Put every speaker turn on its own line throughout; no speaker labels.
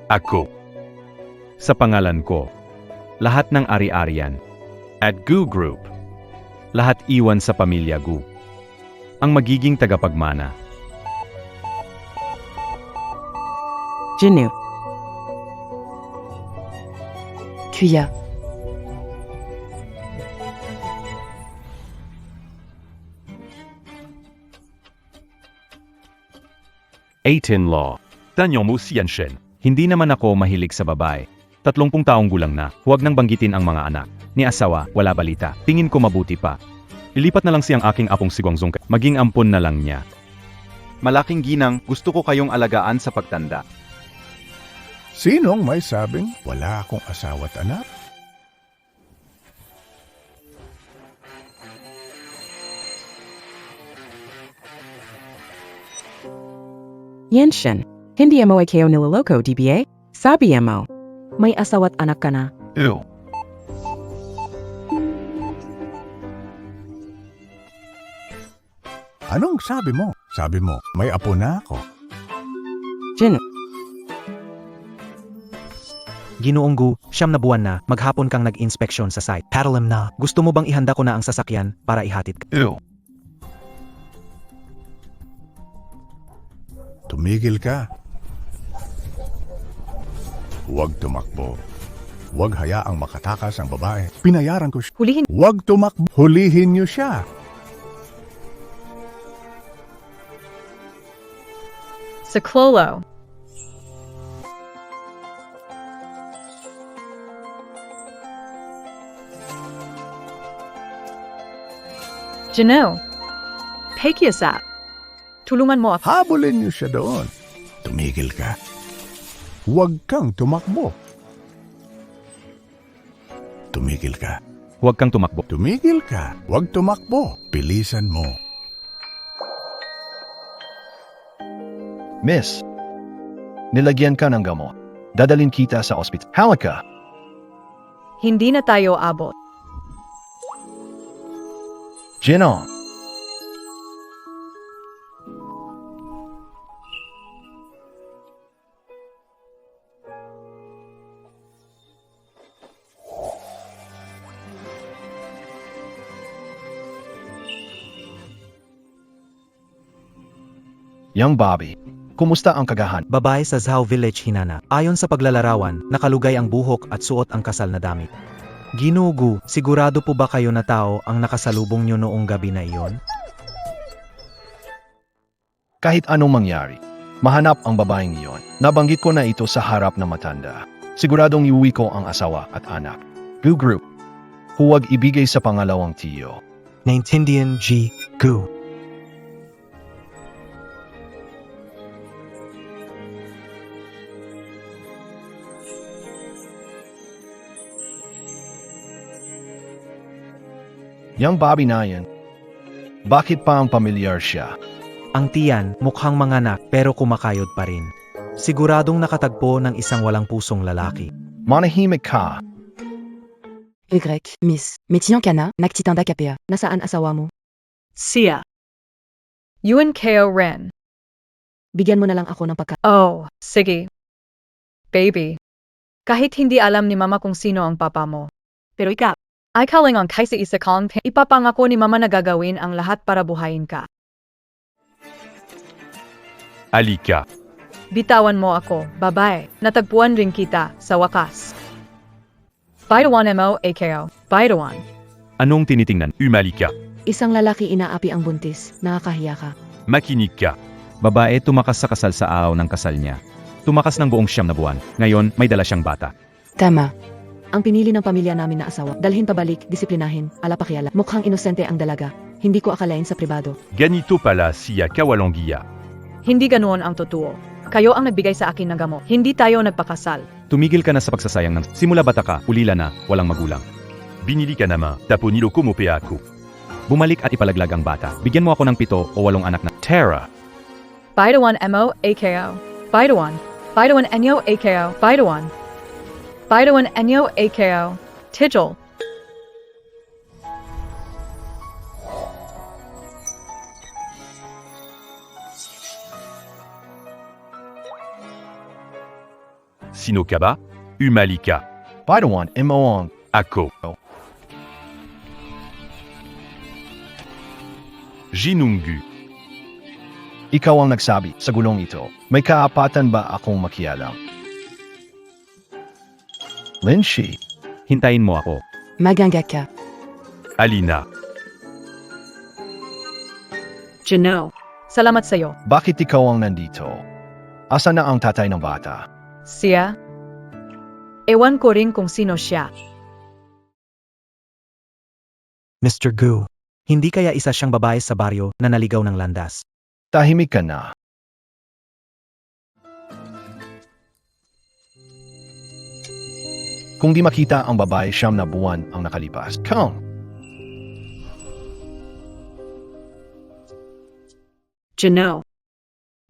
Ako. Sa pangalan ko, lahat ng ari-arian. At Gu Group, lahat iwan sa pamilya Gu. Ang magiging tagapagmana.
Jinu. Kuya.
Law. Tanyo mo siyan shen. Hindi naman ako mahilig sa babae. 30 taong gulang na, huwag nang banggitin ang mga anak. Ni asawa, wala balita. Tingin ko mabuti pa. Ilipat na lang siyang aking apong si Guangzong. Maging ampon na lang niya.
Malaking ginang, gusto ko kayong alagaan sa pagtanda.
Sinong may sabing wala akong asawa't anak?
Yenshin. Hindi mo ay kayo niloloko, DBA? Sabi mo. May asawa't anak ka na.
Ew.
Anong sabi mo? Sabi mo, may apo na ako.
Jinu.
Ginoong Gu, 9 na buwan na, maghapon kang nag-inspeksyon sa site. Paralim na, gusto mo bang ihanda ko na ang sasakyan para ihatid ka?
Ew.
Tumigil ka. Huwag tumakbo. Huwag hayaang makatakas ang babae. Pinayaran ko siya.
Hulihin.
Huwag tumakbo. Hulihin niyo siya.
Sa Clolo. Jano. Pakiasap. Tulungan mo ako.
Habulin niyo siya doon. Tumigil ka. Huwag kang tumakbo. Tumigil ka.
Huwag kang tumakbo.
Tumigil ka. Huwag tumakbo. Bilisan mo.
Miss, nilagyan ka ng gamot. Dadalin kita sa ospital. Halika!
Hindi na tayo abot.
Jinong! Young Bobby, kumusta ang kagahan?
Babae sa Zhao Village Hinana. Ayon sa paglalarawan, nakalugay ang buhok at suot ang kasal na damit. Ginoo Gu, sigurado po ba kayo na tao ang nakasalubong nyo noong gabi na iyon?
Kahit anong mangyari, mahanap ang babaeng iyon. Nabanggit ko na ito sa harap ng matanda. Siguradong iuwi ko ang asawa at anak. Gu Group, huwag ibigay sa pangalawang tiyo.
Naintindihan G. Gu.
Young Bobby na yan, bakit pa ang pamilyar siya?
Ang tiyan, mukhang manganak pero kumakayod pa rin. Siguradong nakatagpo ng isang walang pusong lalaki.
Manahimik ka.
Y, Miss. Metiyang ka na, nagtitanda kapea. Nasaan asawa mo?
Sia. Yun Ko Ren.
Bigyan mo na lang ako ng pagka...
Oh, sige. Baby. Kahit hindi alam ni mama kung sino ang papa mo.
Pero ikaw,
Ay kalingon kaysa isa kang ipapangako ni mama na gagawin ang lahat para buhayin ka.
Alika.
Bitawan mo ako, babae. Natagpuan rin kita, sa wakas. Baitawan mo, AKO. Baitawan.
Anong tinitingnan? Umalika.
isang lalaki inaapi ang buntis. Nakakahiya ka.
Makinig ka. Babae tumakas sa kasal sa araw ng kasal niya. Tumakas ng buong 9 na buwan. Ngayon, may dala siyang bata.
Tama. Ang pinili ng pamilya namin na asawa. Dalhin pabalik, disiplinahin, alapakiala. Mukhang inosente ang dalaga. Hindi ko akalain sa pribado.
Ganito pala siya kawalonggiya.
Hindi ganoon ang totoo. Kayo ang nagbigay sa akin ng gamot. Hindi tayo nagpakasal.
Tumigil ka na sa pagsasayang ng simula bata ka, ulila na, walang magulang. Binili ka naman, tapo niloko mo pa ako. Bumalik at ipalaglag ang bata. Bigyan mo ako ng 7 o 8 anak na Tara.
Baitawan mo, AKO. Baitawan. Baitawan enyo, AKO. Baitawan. Baitawan enyo, AKO. Tijol.
Sino ka ba? Umali ka.
Paitawan mo ang
Ako. Jinungu.
ikaw ang nagsabi sa gulong ito. May kaapatan ba akong makialam? Linshi,
Hintayin mo ako.
Maganga ka.
Alina.
Jano. Salamat sa'yo.
bakit ikaw ang nandito? Asa na ang tatay ng bata?
Siya? Ewan ko rin kung sino siya.
Mr. Gu, hindi kaya isa siyang babae sa baryo na naligaw ng landas?
Tahimik ka na. Kung di makita ang babae, 9 na buwan ang nakalipas. Kung
Jano.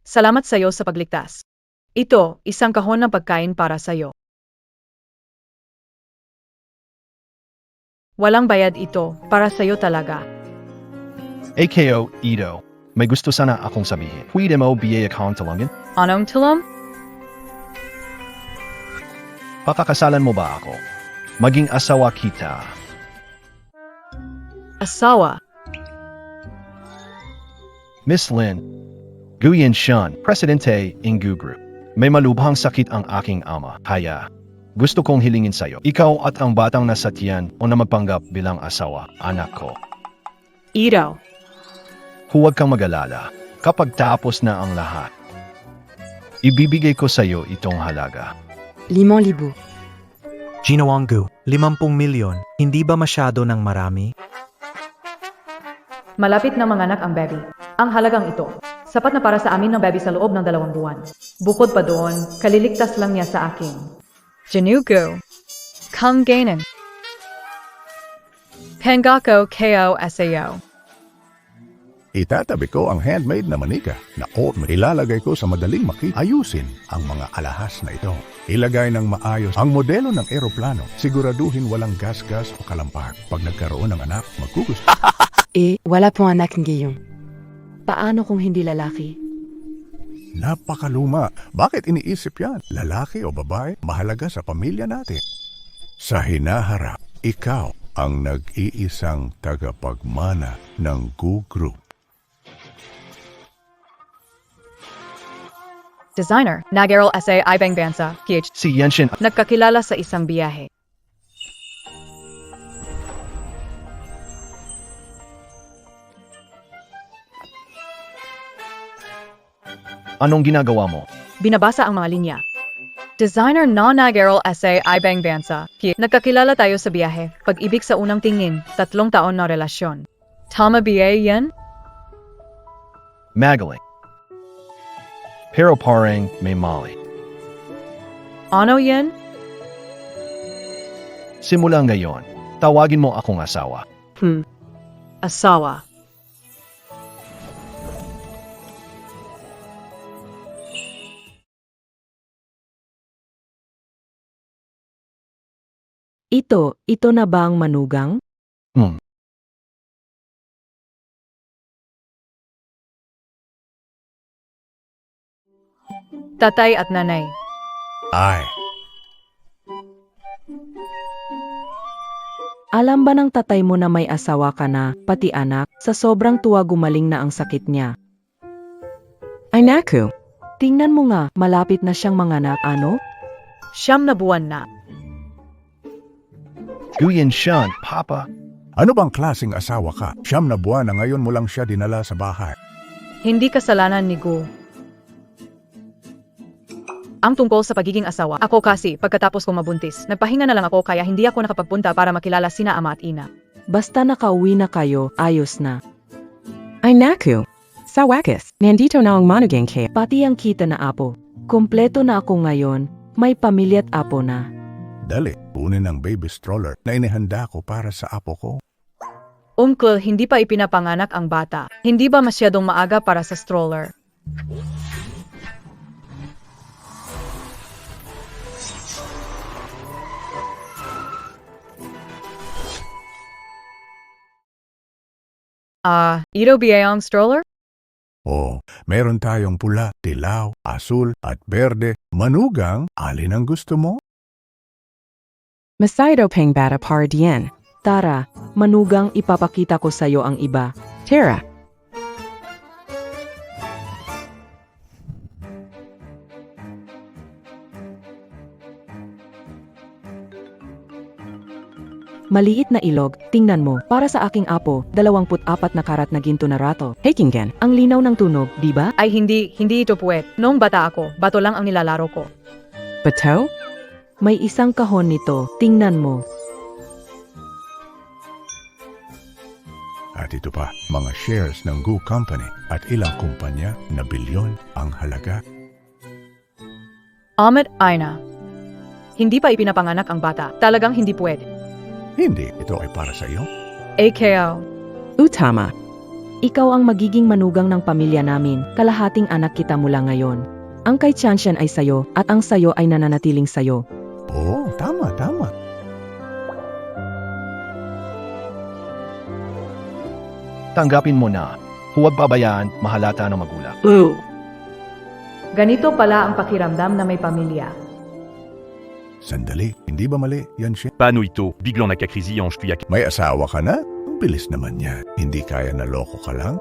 Salamat sa'yo sa pagligtas. Ito, isang kahon ng pagkain para sa'yo. Walang bayad ito, para sa'yo talaga.
AKO, Ito, may gusto sana akong sabihin. Pwede mo BA account talangin?
Anong tulong?
Pakakasalan mo ba ako? Maging asawa kita.
Asawa.
Miss Lin, Guyan Shan, Presidente Ingu Group. May malubhang sakit ang aking ama. Kaya, gusto kong hilingin sa'yo. Ikaw at ang batang nasa tiyan o na magpanggap bilang asawa, anak ko.
Ito.
Huwag kang mag-alala. Kapag tapos na ang lahat, ibibigay ko sa'yo itong halaga.
5,000.
Ginawang Gu, 50 milyon, hindi ba masyado ng marami?
Malapit na manganak ang baby. Ang halagang ito, sapat na para sa amin ng baby sa loob ng 2 buwan. Bukod pa doon, kaliligtas lang niya sa akin. Janugo. Kung Ganon. Pangako KO SAO.
Itatabi ko ang handmade na manika na oatmeal. Ilalagay ko sa madaling makita. Ayusin ang mga alahas na ito. Ilagay ng maayos ang modelo ng eroplano. Siguraduhin walang gas-gas o kalampak. Pag nagkaroon ng anak, magkugusto.
Wala pong anak ngayon. Paano kung hindi lalaki?
Napakaluma. Bakit iniisip yan? Lalaki o babae, mahalaga sa pamilya natin. Sa hinaharap, ikaw ang nag-iisang tagapagmana ng Gu Group.
Designer, Nag-aral SA Ibang Bansa, PH.
Si Yenshin,
Nagkakilala sa isang biyahe.
anong ginagawa mo?
Binabasa ang mga linya. Designer na Nag-aral SA Ibang Bansa, PH. Nagkakilala tayo sa biyahe. Pag-ibig sa unang tingin, 3 taon na relasyon. Tama ba yan?
Magaling. Pero parang may mali.
Ano yan?
Simula ngayon, tawagin mo akong asawa.
Asawa.
Ito na ba ang manugang?
Tatay at nanay.
Ay,
Alam ba ng tatay mo na may asawa ka na, pati anak, sa sobrang tuwa gumaling na ang sakit niya? Ay naku, tingnan mo nga, malapit na siyang manganak, ano?
9 na buwan na.
Guyan Shan, Papa.
ano bang klaseng asawa ka? 9 na buwan na ngayon mo lang siya dinala sa bahay.
Hindi kasalanan ni Gu. Ang tungkol sa pagiging asawa, ako kasi, pagkatapos kong mabuntis, nagpahinga na lang ako kaya hindi ako nakapagpunta para makilala sina ama at ina.
Basta nakauwi na kayo, ayos na.
Ay naku, sa wakas, nandito na ang manugang kaya.
Pati ang kita na apo. Kompleto na ako ngayon, may pamilya't apo na.
Dali, kunin ang baby stroller na inihanda ko para sa apo ko.
Uncle, hindi pa ipinapanganak ang bata. Hindi ba masyadong maaga para sa stroller? Ito ba ang stroller?
O, meron tayong pula, dilaw, asul, at berde. Manugang, alin ang gusto mo?
Masaido pang bata para dien.
Tara, manugang ipapakita ko sa'yo ang iba.
Tara.
Maliit na ilog, tingnan mo, para sa aking apo, 24 na karat na ginto na rato.
Hakingen.
Ang linaw ng tunog, di ba?
Ay hindi ito puwet. Noong bata ako, bato lang ang nilalaro ko.
Bato?
May isang kahon nito, tingnan mo.
At ito pa, mga shares ng Gu Company at ilang kumpanya na bilyon ang halaga.
Ahmed Aina. Hindi pa ipinapanganak ang bata. Talagang hindi pwede.
Hindi, ito ay para sa iyo.
AKO.
Utama.
Ikaw ang magiging manugang ng pamilya namin, kalahating anak kita mula ngayon. Ang kay Chanshan ay sayo, at ang sayo ay nananatiling sayo.
Oo, tama, tama.
Tanggapin mo na. Huwag pabayaan, mahalata ng magulang.
Ganito pala ang pakiramdam na may pamilya.
Sandali, hindi ba mali yan siya?
Paano ito? Biglang nagkakrisi ang stuyak.
May asawa ka na? Ang bilis naman niya. Hindi kaya na loko ka lang?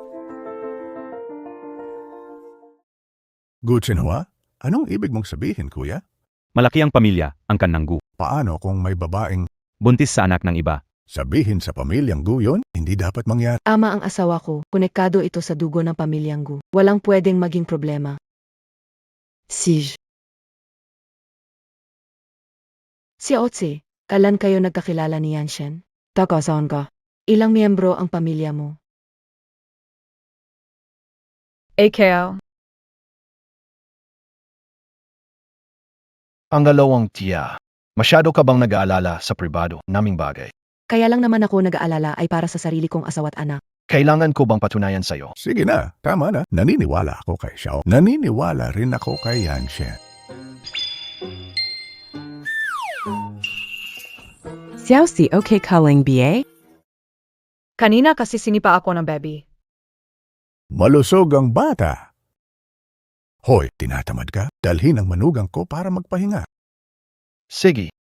Gutsinhua, anong ibig mong sabihin, kuya?
Malaki ang pamilya, ang kananggu.
Paano kung may babaeng
Buntis sa anak ng iba.
sabihin sa pamilyang Gu yun? Hindi dapat mangyari.
Ama ang asawa ko, konektado ito sa dugo ng pamilyang Gu. Walang pwedeng maging problema.
Sij.
Si Otse, kailan kayo nagkakilala ni Yanshen? Takasaan ka. Ilang miyembro ang pamilya mo?
AKO.
Ang dalawang tiya. Masyado ka bang nag-aalala sa pribado naming bagay?
Kaya lang naman ako nag-aalala ay para sa sarili kong asawa at anak.
Kailangan ko bang patunayan sa'yo?
Sige na, tama na. Naniniwala ako kay Xiao. Naniniwala rin ako kay Yanshen.
Xiao si okay calling BA?
Kanina kasi sinipa ako ng baby.
Malusog ang bata. Hoy, tinatamad ka? Dalhin ang manugang ko para magpahinga.
Sige.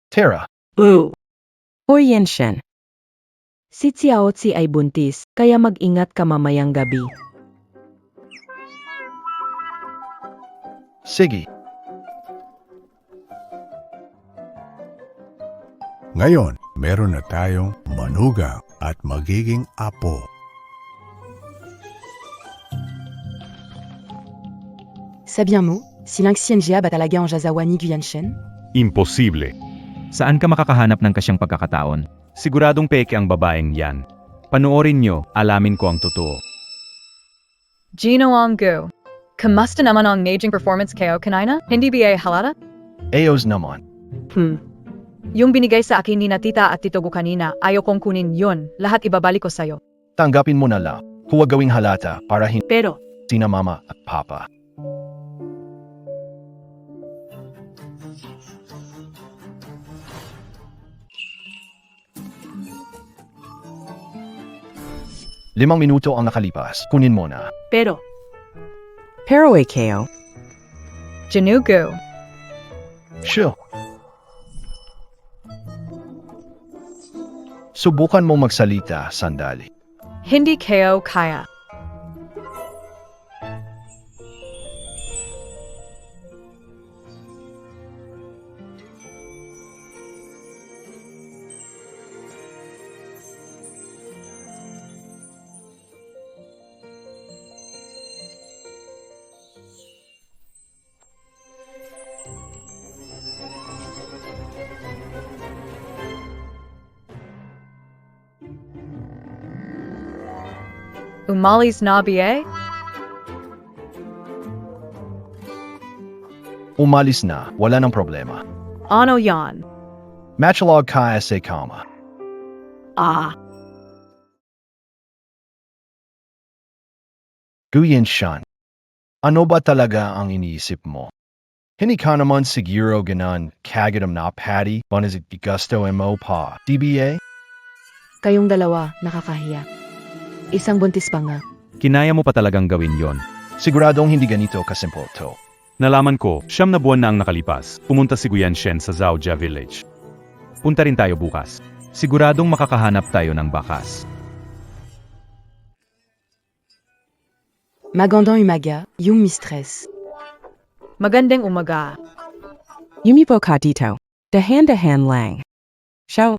Tara.
Hoy Yenshen.
Si Xiaotzi ay buntis, kaya mag-ingat ka mamayang gabi.
Sige.
Ngayon, meron na tayong manugang at magiging apo.
Sabien mo, si l'ancien Jia batalaga en Jazawani Guyanshen?
Imposible. Saan ka makakahanap ng kasyang pagkakataon? Siguradong peke ang babaeng yan. Panoorin nyo, alamin ko ang totoo.
Gino Gu. Kamusta naman ang aging performance kayo kanina? Hindi ba halata?
Ayos naman.
Yung binigay sa akin ni na tita at tito ko kanina, ayaw kong kunin yun. Lahat ibabalik ko sa'yo.
Tanggapin mo na lang. Huwag gawing halata para hindi
Pero,
sina mama at papa. Limang minuto ang nakalipas. Kunin mo na.
pero,
Parawe KO.
Janugu.
Sure. Subukan mo magsalita, sandali.
Hindi kayo kaya. Umalis na ba?
Umalis na. Wala ng problema.
Ano yan?
Matchlog ka sa kama. Guyan Shan. Ano ba talaga ang iniisip mo? Hindi ka naman siguro ganon kagadam na patty bonizit gusto mo pa. DBA?
kayong dalawa nakakahiya. Isang buntis pa nga.
Kinaya mo pa talagang gawin yon.
Siguradong hindi ganito kasimple to.
Nalaman ko, 9 na buwan na ang nakalipas. Pumunta si Guyanshen sa Zaojia Village. Punta rin tayo bukas. Siguradong makakahanap tayo ng bakas.
Magandang umaga, yung mistress.
Magandang umaga.
Yumipo ka dito. Dahan-dahan lang. Siya,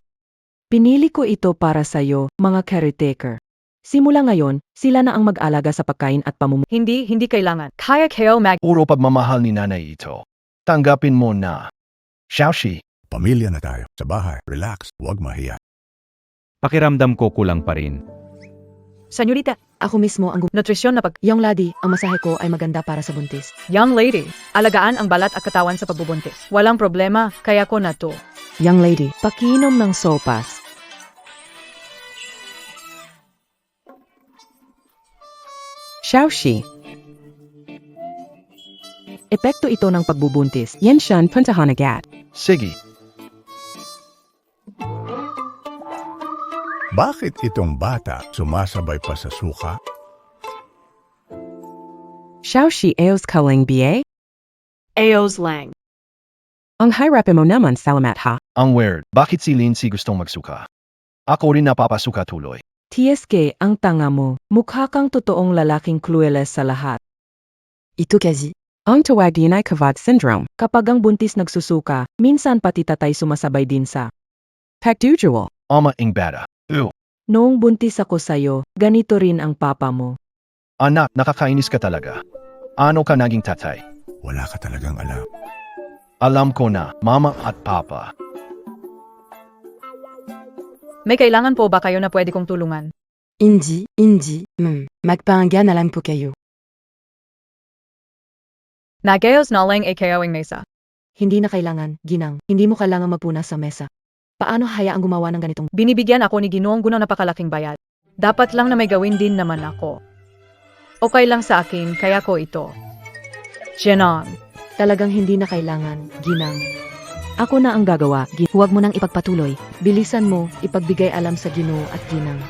Pinili ko ito para sa'yo, mga caretaker. Simula ngayon, sila na ang mag-alaga sa pagkain at pamumuhay.
Hindi kailangan. Kaya kayo
Puro pagmamahal ni nanay ito. Tanggapin mo na. Xiaoxi,
Pamilya na tayo. Sa bahay. Relax. Huwag mahiya.
Pakiramdam ko kulang pa rin.
Senyorita,
Ako mismo ang
nutrisyon na
Young lady, ang masahe ko ay maganda para sa buntis.
Young lady, alagaan ang balat at katawan sa pagbubuntis. Walang problema, kaya ko na to.
Young lady, pakiinom ng sopas.
Xiaoxi,
Epekto ito ng pagbubuntis.
Yenshan puntahan agad.
sige.
Bakit itong bata sumasabay pa sa suka?
Xiaoxi eos kaling ba?
Aos lang.
Ang hirapan mo naman salamat ha.
Ang weird, bakit si Lindsay gustong magsuka? Ako rin napapasuka tuloy.
TSK, ang tanga mo. Mukha kang totoong lalaking clueless sa lahat.
Ito kasi. Ang tawag din ay Kavad syndrome.
Kapag ang buntis nagsusuka, minsan pati tatay sumasabay din sa.
Pagdudual.
Ama ing bata.
Noong buntis ako sa'yo, ganito rin ang papa mo.
Anak, nakakainis ka talaga. Ano ka naging tatay?
Wala ka talagang alam.
Alam ko na, mama at papa.
May kailangan po ba kayo na pwede kong tulungan?
Hindi, magpaanggan na lang po kayo.
Nagayos na lang kayo ang mesa.
Hindi na kailangan, Ginang. Hindi mo kailangan magpunas sa mesa. Paano hayaang gumawa ng ganitong...
Binibigyan ako ni Ginoong Gunang napakalaking bayad. Dapat lang na may gawin din naman ako. Okay lang sa akin, kaya ko ito. Jenon.
Talagang hindi na kailangan, Ginang. Ako na ang gagawa, Huwag mo nang ipagpatuloy. Bilisan mo, ipagbigay alam sa Ginoo at Ginang.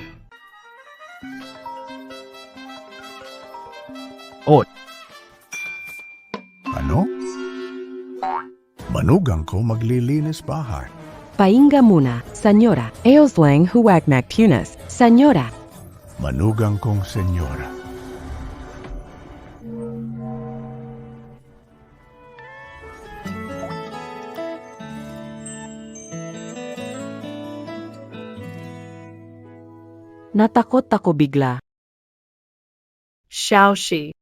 Ano? Manugang ko maglilinis bahay.
Painga muna, senyora. Eos lang huwag magpunas, senyora.
Manugang kong senyora.
Natakot ako bigla.
Xiaoxi.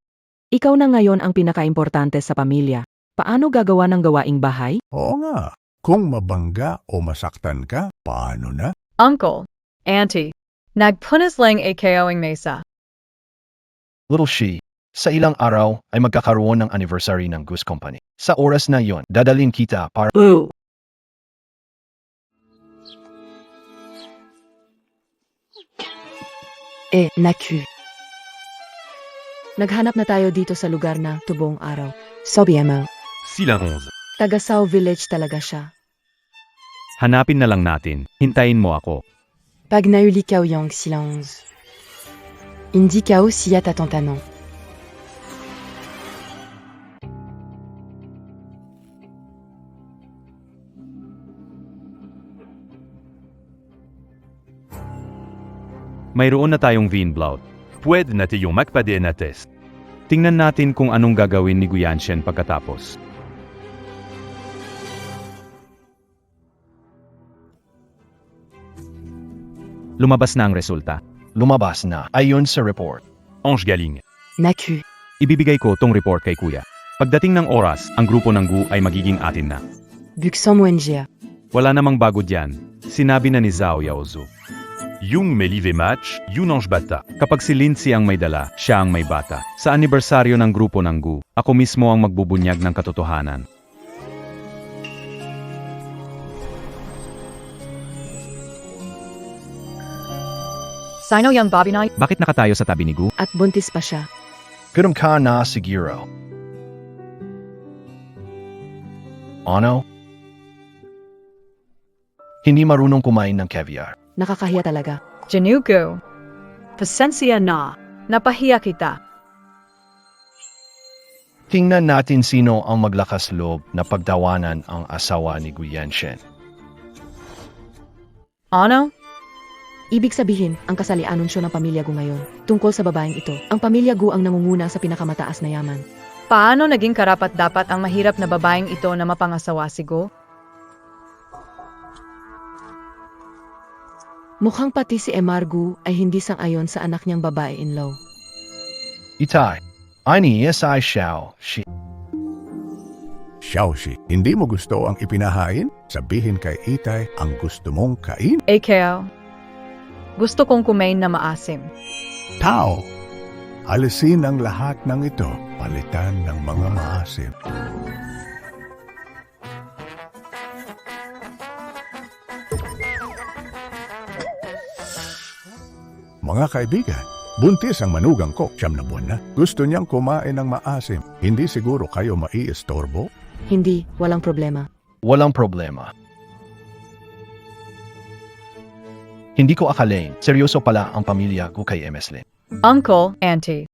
Ikaw na ngayon ang pinakaimportante sa pamilya. Paano gagawa ng gawaing bahay?
Oo nga. Kung mabangga o masaktan ka, paano na?
Uncle. Auntie. Nagpunas lang kayo ang mesa.
Little she, sa ilang araw ay magkakaroon ng anniversary ng Goose Company. Sa oras na yon, dadalhin kita para...
Boo.
Naku.
Naghanap na tayo dito sa lugar na tubong araw.
Sobiemo.
Sila 11.
Taga Sao Village talaga siya.
Hanapin na lang natin. Hintayin mo ako.
Pag nauli ka yung silence. Hindi ka siya tatantanon.
Mayroon na tayong Vinblout. Pwede na tayong magpa-DNA test. Tingnan natin kung anong gagawin ni Guyanshen pagkatapos. Lumabas na ang resulta.
Lumabas na, ayon sa report.
Ange galing.
Naku.
Ibibigay ko tong report kay Kuya. Pagdating ng oras, ang grupo ng GU ay magiging atin na.
Buksan mo NGA.
Wala namang bago diyan. Sinabi na ni Zhao Yaozu. Yung may live match, yun ang bata. Kapag si Lindsay ang may dala, siya ang may bata. Sa anibersaryo ng grupo ng GU, ako mismo ang magbubunyag ng katotohanan.
Sino yung Bobby Knight?
Bakit nakatayo sa tabi ni GU?
At buntis pa siya.
Ganun ka na siguro. Ano? Hindi marunong kumain ng caviar.
Nakakahiya talaga.
Janugo. Pasensya na. Napahiya kita.
Tingnan natin sino ang maglakas loob na pagtawanan ang asawa ni Gu Yanshen.
Ano?
Ibig sabihin, ang kasal ay anunsyo ng pamilya Gu ngayon. Tungkol sa babaeng ito, ang pamilya Gu ang nangunguna sa pinakamataas na yaman.
Paano naging karapat-dapat ang mahirap na babaeng ito na mapangasawa si Go?
Mukhang pati si Emar Gu ay hindi sang-ayon sa anak niyang babae-in-law.
Itai, Aini Isai Xiao, Shi.
Xiaoxi, hindi mo gusto ang ipinahain? Sabihin kay Itay ang gusto mong kain?
Kaya, gusto kong kumain na maasim.
Tao! Alisin ang lahat ng ito, palitan ng mga maasim. Mga kaibigan, buntis ang manugang ko, 9 na buwan na. Gusto niyang kumain ng maasim. Hindi siguro kayo maiistorbo?
Hindi, walang problema.
Walang problema. Hindi ko akalain, seryoso pala ang pamilya ko kay MS Lin.
Uncle, Auntie.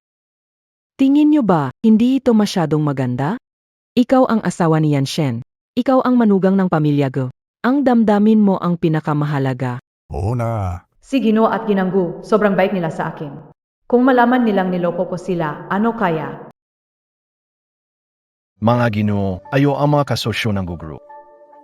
Tingin niyo ba, hindi ito masyadong maganda? Ikaw ang asawa ni Yanshen. Ikaw ang manugang ng pamilya Gu. Ang damdamin mo ang pinakamahalaga.
Oo na.
Si Gino at Ginanggu, sobrang bait nila sa akin. Kung malaman nilang niloko ko sila, ano kaya?
Mga Ginoo, ayo ang mga kasosyo ng Gu Group.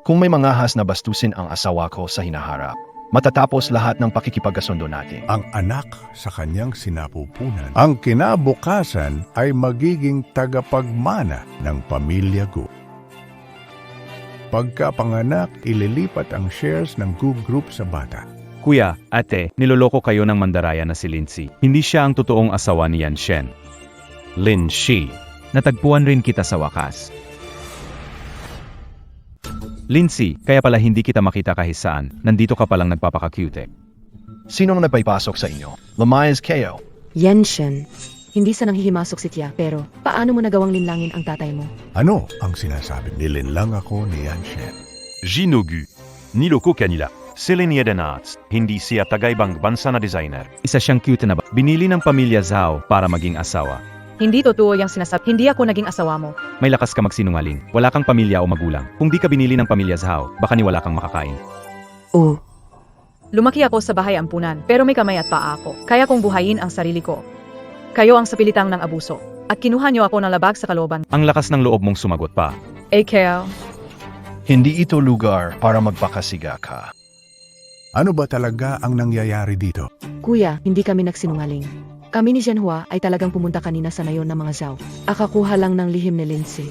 Kung may mga has na bastusin ang asawa ko sa hinaharap, matatapos lahat ng pakikipagkasundo natin.
Ang anak sa kanyang sinapupunan, ang kinabukasan ay magiging tagapagmana ng pamilya Gu. Pagkapanganak, ililipat ang shares ng Gu Group sa bata.
Kuya, ate, niloloko kayo ng mandaraya na si Lindsay. Hindi siya ang totoong asawa ni Yanshen. Lin Shi. Natagpuan rin kita sa wakas. Lindsay, kaya pala hindi kita makita kahit saan. Nandito ka palang nagpapaka-cute.
Sinong nagpapasok sa inyo? Lamayas kayo.
Yanshen. Hindi sa nanghihimasok si Tia, pero paano mo nagawang linlangin ang tatay mo?
Ano ang sinasabi? Nilinlang ako ni Yanshen.
Jinogu. Niloko kanila. Sila niya Arts, hindi siya tagaybang bansa na designer. Isa siyang cute na ba? Binili ng pamilya Zhao para maging asawa.
Hindi totoo yung sinasabi. Hindi ako naging asawa mo.
May lakas ka magsinungaling. Wala kang pamilya o magulang. Kung di ka binili ng pamilya Zhao, baka niwala kang makakain.
Oh,
Lumaki ako sa bahay ampunan, pero may kamay at paa ako. Kaya kong buhayin ang sarili ko. Kayo ang sapilitang ng abuso. At kinuha niyo ako ng labag sa kalooban.
Ang lakas ng loob mong sumagot pa.
Kaya,
Hindi ito lugar para magpakasiga ka.
Ano ba talaga ang nangyayari dito?
kuya, hindi kami nagsinungaling. Kami ni Zhenhua ay talagang pumunta kanina sa nayon ng mga Zhao. Akakuha lang ng lihim ni Lindsay.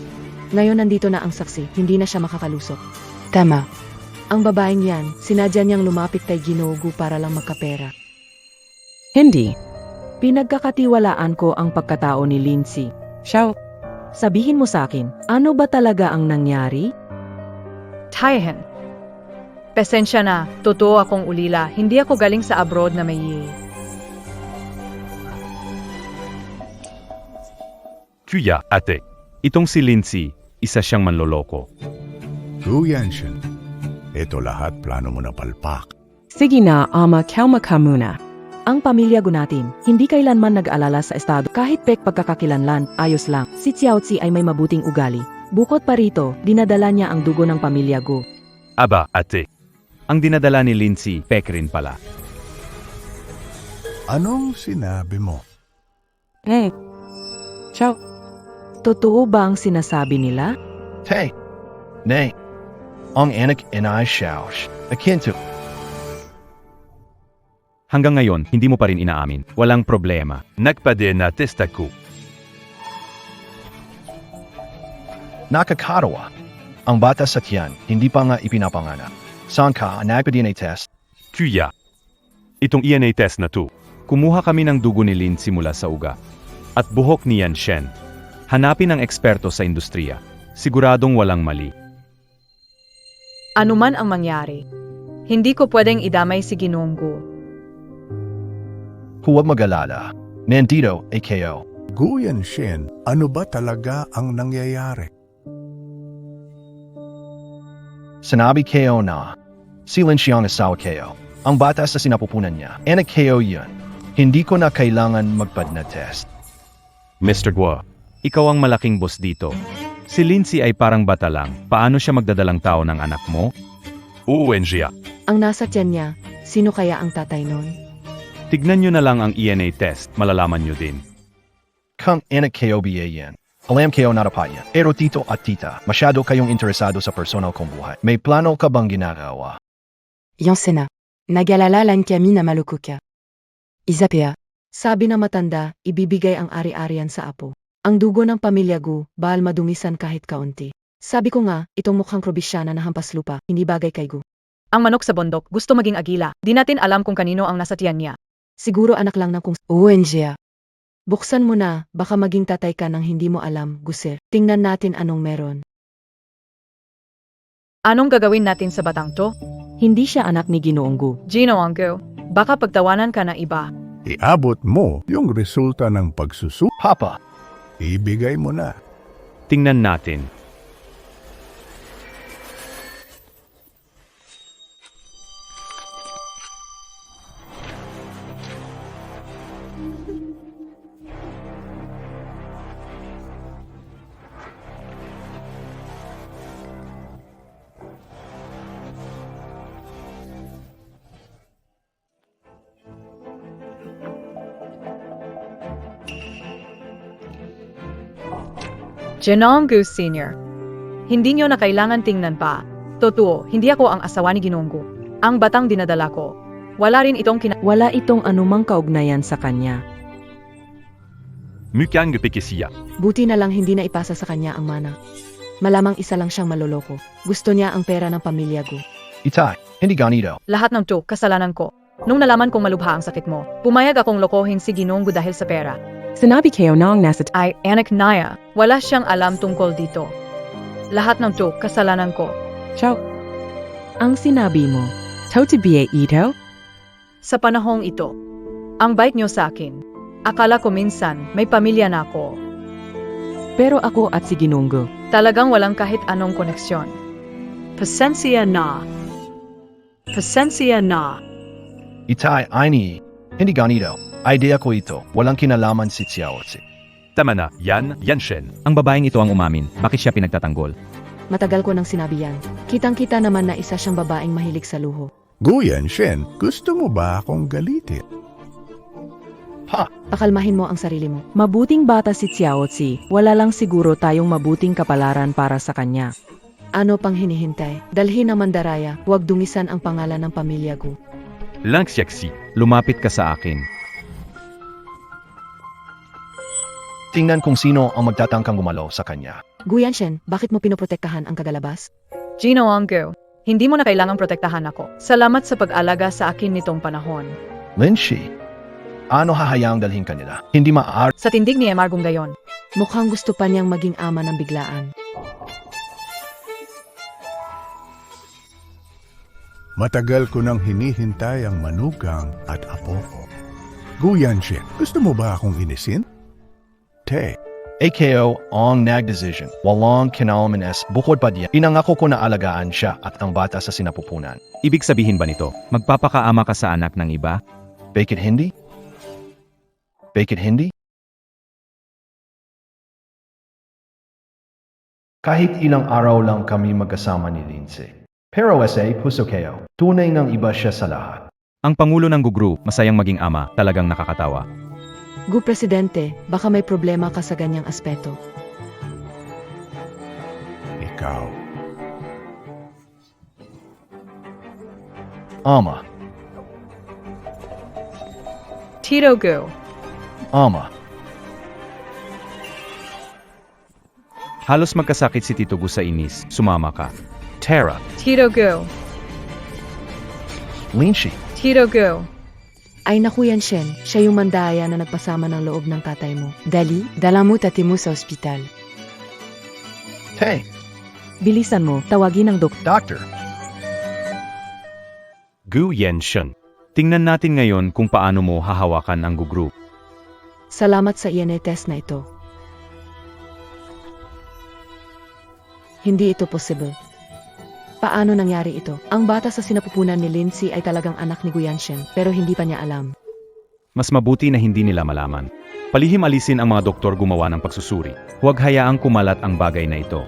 Ngayon nandito na ang saksi, hindi na siya makakalusot.
Tama.
Ang babaeng yan, sinadya niyang lumapit kay Ginoogu para lang magkapera.
Hindi.
Pinagkakatiwalaan ko ang pagkatao ni Lindsay.
Xiao,
Sabihin mo sa akin, ano ba talaga ang nangyari?
Taihen. Pasensya na, totoo akong ulila. Hindi ako galing sa abroad na may
Kuya, ate. Itong si Lindsay, isa siyang manloloko.
Gu Yanshen, ito lahat plano mo na palpak.
sige na ama kalma ka muna.
Ang pamilya Gu natin, hindi kailanman nag-alala sa estado kahit pek pagkakakilanlan, ayos lang. Si Xiaozi ay may mabuting ugali. Bukod pa rito, dinadala niya ang dugo ng pamilya Gu.
Aba, ate. Ang dinadala ni Lindsay, pek rin pala.
Anong sinabi mo?
Xiao,
Totoo ba ang sinasabi nila?
Hey! Nay! Ang anak inay Xiao, akin to.
Hanggang ngayon, hindi mo pa rin inaamin. Walang problema. Nagpade na testa ko.
Nakakatawa. Ang bata sa tiyan, hindi pa nga ipinapanganak. Saan ka, nagpa-DNA test?
Kuya. Itong DNA test na to. Kumuha kami ng dugo ni Lindsay mula sa uga. At buhok ni Yanshen. Hanapin ang eksperto sa industriya. Siguradong walang mali.
Ano man ang mangyari, hindi ko pwedeng idamay si Ginonggu.
Huwag mag-alala. Nandito, AKO.
Gu Yanshen, ano ba talaga ang nangyayari?
Sinabi KO na, si Lin Xiang asawa KO. Ang bata sa sinapupunan niya, anak KO yun. Hindi ko na kailangan magpad na test.
Mr. Guo, ikaw ang malaking boss dito. Si Lindsay ay parang bata lang. Paano siya magdadalang tao ng anak mo? Uwenjia.
Ang nasa tiyan niya, sino kaya ang tatay nun?
Tignan nyo na lang ang ENA test, malalaman nyo din.
Kung anak kayo yan. Alam kayo narapat yan. Pero tito at tita, masyado kayong interesado sa personal kong buhay. May plano ka bang ginagawa?
Yansena. Nagalala lan kami na malukuka. Izapea.
Sabi na matanda, ibibigay ang ari-arian sa apo. Ang dugo ng pamilya Gu, bahal madungisan kahit kaunti. Sabi ko nga, itong mukhang probinsyana na hampas lupa, hindi bagay kay Gu.
Ang manok sa bundok, gusto maging agila. Di natin alam kung kanino ang nasa tiyan niya.
Siguro anak lang ng kung...
ONGA.
Buksan mo na, baka maging tatay ka nang hindi mo alam, Guse. Tingnan natin anong meron.
Anong gagawin natin sa batang to?
Hindi siya anak ni Ginoong Gu.
Ginoong Gu, baka pagtawanan ka ng iba.
Iabot mo yung resulta ng pagsusu.
Papa,
Ibigay mo na.
Tingnan natin.
Ginoong Gu Sr. Hindi nyo na kailangan tingnan pa. Totoo, hindi ako ang asawa ni Ginoong Gu. Ang batang dinadala ko. Wala rin itong
Wala itong anumang kaugnayan sa kanya.
Mukhang pikisiya.
Buti na lang hindi na ipasa sa kanya ang mana. Malamang isa lang siyang maloloko. Gusto niya ang pera ng pamilya Gu.
itay, hindi ganito.
Lahat ng to, kasalanan ko. Nung nalaman kong malubha ang sakit mo, pumayag akong lokohin si Ginoong Gu dahil sa pera.
Sinabi kayo na ang nasa
Ay, anak Naya, wala siyang alam tungkol dito. Lahat ng to, kasalanan ko.
Ciao.
Ang sinabi mo,
Totibiye ito?
Sa panahong ito, ang bait niyo sa akin. Akala ko minsan, may pamilya na ako.
pero ako at si Ginoong Gu.
Talagang walang kahit anong koneksyon. Pasensya na. Pasensya na.
Itay, hindi ganito. Idea ko ito. Walang kinalaman si Xiaozi.
Tama na, yan Shen. Ang babaeng ito ang umamin. Bakit siya pinagtatanggol?
Matagal ko nang sinabi yan. Kitang-kita naman na isa siyang babaeng mahilig sa luho.
Guyan, Shen, gusto mo ba akong galitin?
Ha!
Pakalmahin mo ang sarili mo.
Mabuting bata si Xiaozi. Wala lang siguro tayong mabuting kapalaran para sa kanya.
Ano pang hinihintay? Dalhin ang mandaraya, huwag dungisan ang pangalan ng pamilya Gu.
Lang Xiaxi, lumapit ka sa akin.
Tingnan kung sino ang magtatangkang gumalaw sa kanya.
Guyan Shen, bakit mo pinoprotektahan ang kagalabas?
Ginoong Gu, hindi mo na kailangang protektahan ako. Salamat sa pag-alaga sa akin nitong panahon.
Linshi, ano hahayaang dalhin kanila? Hindi maaari.
Sa tindig ni Emargong gayon.
Mukhang gusto pa niyang maging ama ng biglaan.
Matagal ko nang hinihintay ang manugang at apo ko. Guyan, Shen, gusto mo ba akong inisin? Te,
AKO ang nagdecision. Walang kinalaman bukod pa diyan. Pinangako ko na alagaan siya at ang bata sa sinapupunan.
Ibig sabihin ba nito, magpapakaama ka sa anak ng iba?
Bakit hindi? Bakit hindi? Kahit ilang araw lang kami magkasama ni Lindsay. Pero puso kayo. Tunay ng iba siya sa lahat.
Ang Pangulo ng Gugru, masayang maging ama, talagang nakakatawa.
Gu Presidente, baka may problema ka sa ganyang aspeto.
ikaw.
Ama,
Tito Gu,
ama.
Halos magkasakit si Tito Gu sa inis, sumama ka. Tara,
Tito Gu,
Linshi,
Tito Gu.
Ay naku yan Shen, siya yung mandaya na nagpasama ng loob ng tatay mo.
Dali, dala mo tate mo sa ospital.
Hey,
Bilisan mo, tawagin ang
doctor.
Gu Yenshen. Tingnan natin ngayon kung paano mo hahawakan ang Gugru.
Salamat sa ENA test na ito. Hindi ito possible. Paano nangyari ito? Ang bata sa sinapupunan ni Lindsay ay talagang anak ni Guyan Shen, pero hindi pa niya alam.
Mas mabuti na hindi nila malaman. Palihim alisin ang mga doktor gumawa ng pagsusuri. Huwag hayaang kumalat ang bagay na ito.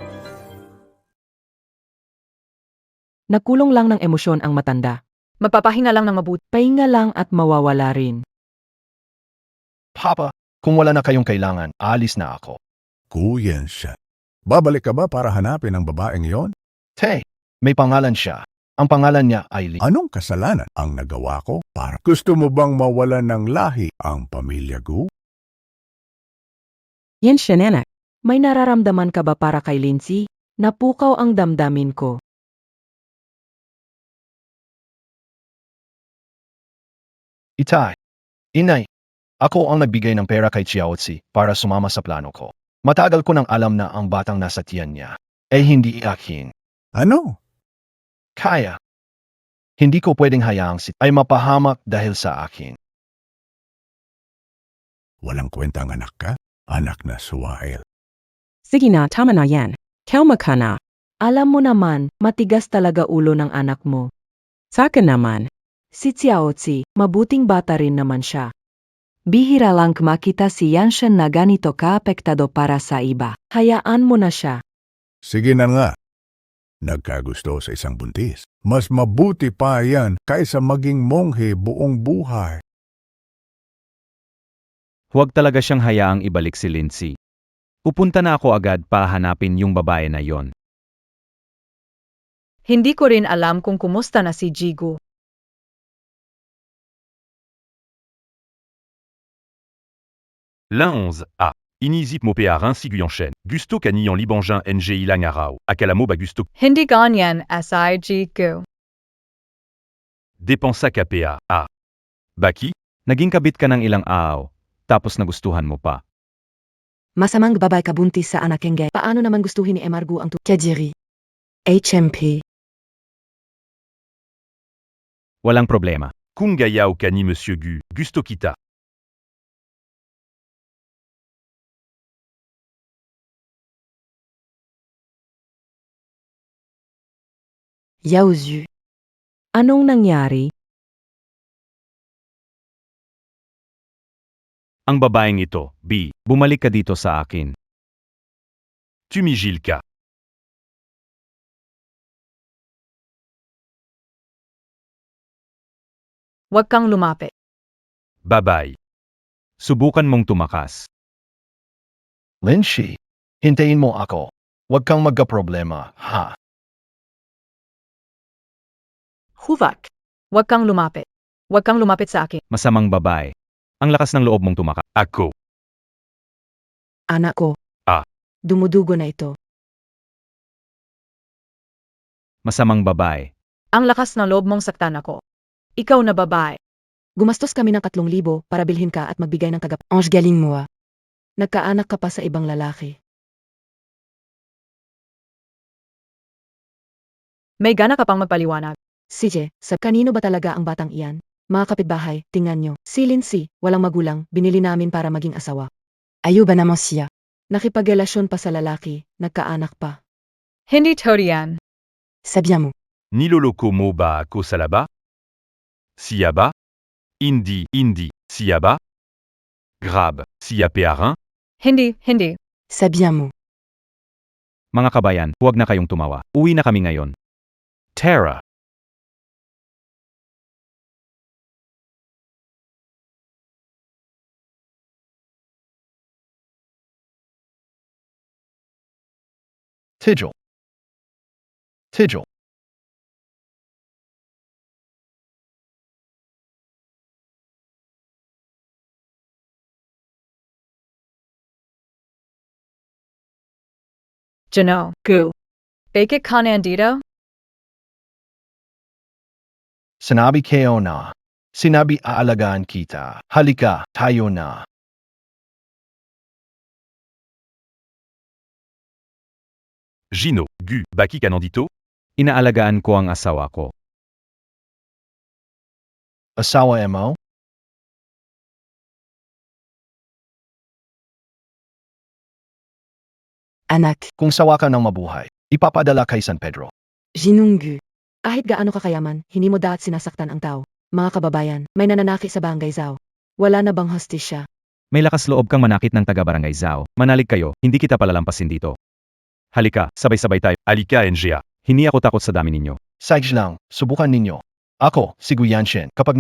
Nakulong lang ng emosyon ang matanda.
Magpapahinga lang ng mabuti.
Pahinga lang at mawawala rin.
Papa, kung wala na kayong kailangan, alis na ako.
Kuya siya. Babalik ka ba para hanapin ang babaeng yon?
Hey, may pangalan siya. Ang pangalan niya ay Lee.
Anong kasalanan ang nagawa ko para gusto mo bang mawalan ng lahi ang pamilya Gu?
Yan siya, nanak.
May nararamdaman ka ba para kay Lindsay? Napukaw ang damdamin ko.
Itay, inay, ako ang nagbigay ng pera kay Chiaotzi para sumama sa plano ko. Matagal ko nang alam na ang batang nasa tiyan niya ay hindi akin.
Ano?
Kaya, hindi ko pwedeng hayaang si ay mapahamak dahil sa akin.
Walang kwentang anak ka? Anak na Suwael.
Sige na, tama na yan. Kalma ka na.
Alam mo naman, matigas talaga ulo ng anak mo.
Saka naman.
Si Xiaozi, mabuting bata rin naman siya. Bihira lang makita si Yanshan na ganito kaapektado para sa iba. Hayaan mo na siya.
Sige na nga. Nagkagusto sa isang buntis. Mas mabuti pa yan kaysa maging monghe buong buhay.
Huwag talaga siyang hayaang ibalik si Lindsay. Pupunta na ako agad para hanapin yung babae na yon.
Hindi ko rin alam kung kumusta na si Jigu.
L'un 11 A. Inizip mo pearin si Guyanchen. Gusto kaniyong libangin NG ilang araw. Akalamo ba gusto
Hindi ganyan, asay Jigu.
depensa ka PA. A. Baki?
Naging kabit ka ng ilang araw, tapos nagustuhan mo pa.
Masamang babae kabuntis sa anak engay. Paano naman gustuhin ni Emargo ang Kadiri? HMP.
Walang problema.
Kung gayaw ka ni Monsieur Gu. Gusto kita.
Yaozu.
Anong nangyari?
Ang babaeng ito, B, bumalik ka dito sa akin.
Tumigil ka.
Huwag kang lumapit.
Bye-bye.
Subukan mong tumakas.
Lindsay, hintayin mo ako. Huwag kang magka-problema, ha?
Huvak. Huwag kang lumapit. Huwag kang lumapit sa akin.
Masamang babae. Ang lakas ng loob mong tumakas.
Ako.
Anak ko.
Ah.
Dumudugo na ito.
Masamang babae.
Ang lakas ng loob mong saktan ako. Ikaw na babae.
Gumastos kami ng 3,000 para bilhin ka at magbigay ng tagap. Ange galing mo ah. Nagkaanak ka pa sa ibang lalaki.
May gana ka pang magpaliwanag.
CJ, sa kanino ba talaga ang batang iyan? Mga kapitbahay, tingnan nyo. Si Lindsay, walang magulang, binili namin para maging asawa. Ayo ba naman siya? Nakipagrelasyon pa sa lalaki, nagkaanak pa.
Hindi torian.
Sabihan mo.
Niloloko mo ba ako sa laba? Siya ba? Hindi, siya ba? Grab, siya pearin?
Hindi.
Sabihan mo.
Mga kabayan, huwag na kayong tumawa. Uwi na kami ngayon.
Tara.
Tigil. Tigil.
Jano. Gu. Bakit ka nandito?
Sinabi kayo na. Sinabi aalagaan kita. Halika, tayo na.
Gino, Gu, Baki ka nandito?
Inaalagaan ko ang asawa ko.
Asawa mo?
Anak,
Kung sawa ka ng mabuhay, ipapadala kay San Pedro.
Jinunggu. Kahit gaano kakayaman, hindi mo dapat sinasaktan ang tao. Mga kababayan, may nananaki sa barangay Zao. Wala na bang hostisya?
May lakas loob kang manakit ng taga-barangay Zhao. Manalig kayo, hindi kita palalampasin dito. Halika, sabay-sabay tayo.
Alika NGA.
Hindi ako takot sa dami ninyo.
Sige lang, subukan ninyo. Ako, si Guyanshin, kapag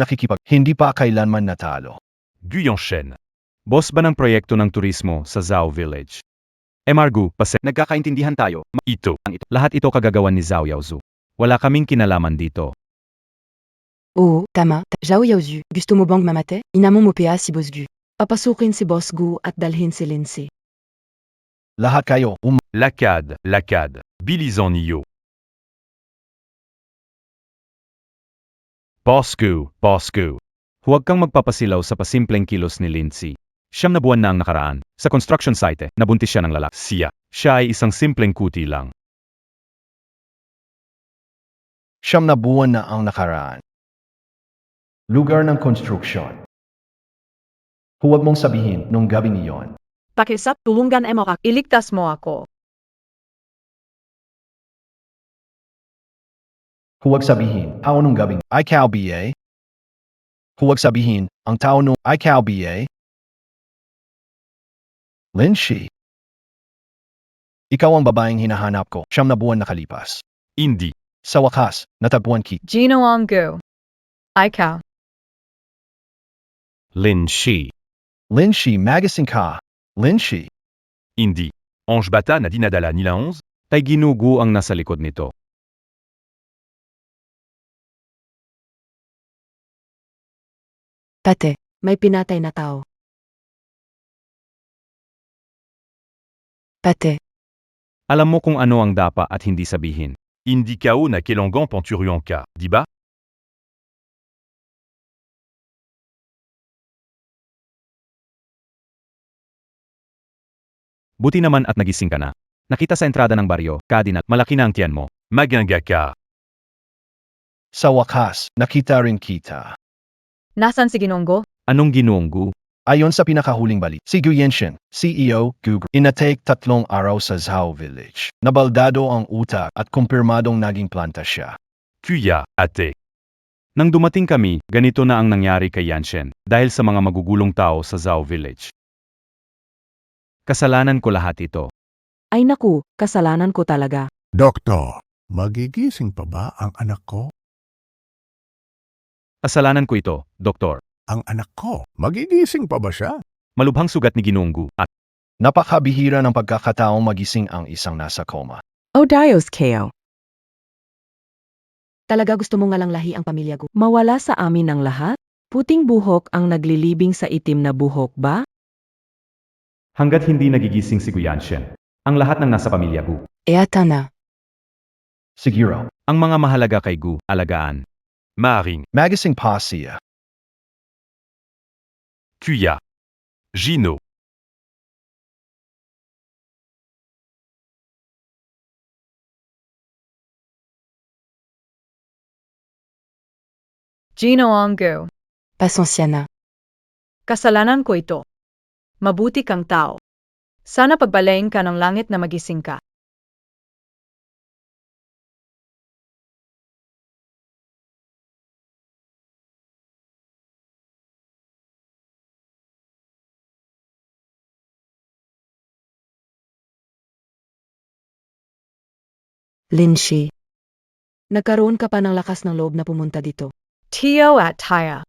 hindi pa kailanman natalo.
Guyanshen.
Boss ba ng proyekto ng turismo sa Zhao Village? Margu,
Nagkakaintindihan tayo.
Ito.
lahat ito kagagawan ni Zhao Yaozu. Wala kaming kinalaman dito.
Oo, tama. Zhao Yaozu, gusto mo bang mamate? Inamong mo pa si Boss Gu. Papasukin si Boss Gu at dalhin si Lindsay.
Lahat kayo,
Lakad. Bilizan niyo. Bosco.
Huwag kang magpapasilaw sa pasimpleng kilos ni Lindsay. 9 na buwan na ang nakaraan. Sa construction site, nabuntis siya ng lalaki. Siya ay isang simpleng kuti lang.
9 na buwan na ang nakaraan. Lugar ng konstruksyon. Huwag mong sabihin nung gabing iyon.
Pakisap, tulungan mo ako. Iligtas mo ako.
Huwag sabihin, tao nung gabing, ikaw ba? Huwag sabihin, ang tao nung, ikaw ba? Lindsay. Ikaw ang babaeng hinahanap ko, 9 na buwan nakalipas.
Hindi.
Sa wakas, natagpuan ki.
Gino ang Gu. Ikaw.
Lindsay.
Lindsay, magising ka. Lindsay.
Hindi. Ange Bata na dinadala nila 11?
Tay Ginugu ang nasa likod nito.
Pate, may pinatay na tao. Pate,
Alam mo kung ano ang dapa at hindi sabihin.
Hindi kao na Kelangan Panturion ka, di ba?
Buti naman at nagising ka na. Nakita sa entrada ng baryo, Cardinal, malaki na ang tiyan mo.
Maganga ka.
Sa wakas, nakita rin kita.
Nasaan si Ginonggo?
Anong Ginunggu?
Ayon sa pinakahuling balik, si Guyenshin, CEO, Google, inatake 3 araw sa Zhao Village. Nabaldado ang utak at kumpirmadong naging planta siya.
Kuya, ate.
Nang dumating kami, ganito na ang nangyari kay Yanshen dahil sa mga magugulong tao sa Zhao Village. Kasalanan ko lahat ito.
Ay naku, kasalanan ko talaga.
Doktor, magigising pa ba ang anak ko?
Kasalanan ko ito, Doktor.
Ang anak ko, magigising pa ba siya?
Malubhang sugat ni Ginunggu at
Napakabihira ng pagkakataong magising ang isang nasa koma.
Oh Dios Ko.
talaga gusto mo nga lang lahi ang pamilya Gu.
Mawala sa amin ang lahat? Puting buhok ang naglilibing sa itim na buhok ba?
hanggat hindi nagigising si Guyanshen, ang lahat ng nasa pamilya Gu.
Eata na.
Siguro,
Ang mga mahalaga kay Gu, alagaan.
Maring.
magising pa siya.
Kuya. Gino.
Gino ang Gu.
Pasensya na.
Kasalanan ko ito. Mabuti kang tao. Sana pagbalayin ka ng langit na magising ka.
Lindsay. Nagkaroon ka pa ng lakas ng loob na pumunta dito.
Tio at Taya.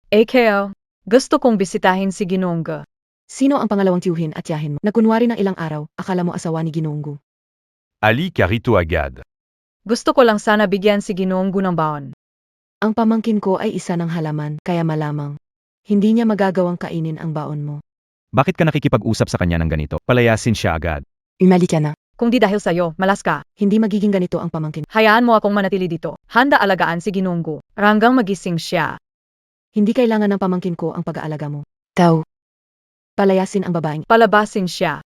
AKO, gusto kong bisitahin si Ginonggo.
Sino ang pangalawang tiyuhin at yahin mo? Nakunwari ng ilang araw, akala mo asawa ni Ginonggu.
Ali Carito Agad.
Gusto ko lang sana bigyan si Ginonggo ng baon.
Ang pamangkin ko ay isa ng halaman, kaya malamang. Hindi niya magagawang kainin ang baon mo.
Bakit ka nakikipag-usap sa kanya ng ganito? Palayasin siya agad.
Umali ka na.
Kung di dahil sa'yo, malas ka.
Hindi magiging ganito ang pamangkin.
Hayaan mo akong manatili dito. Handa alagaan si Ginonggo. Hanggang magising siya.
Hindi kailangan ng pamangkin ko ang pag-aalaga mo. Tao. Palayasin ang babaeng.
Palabasin siya.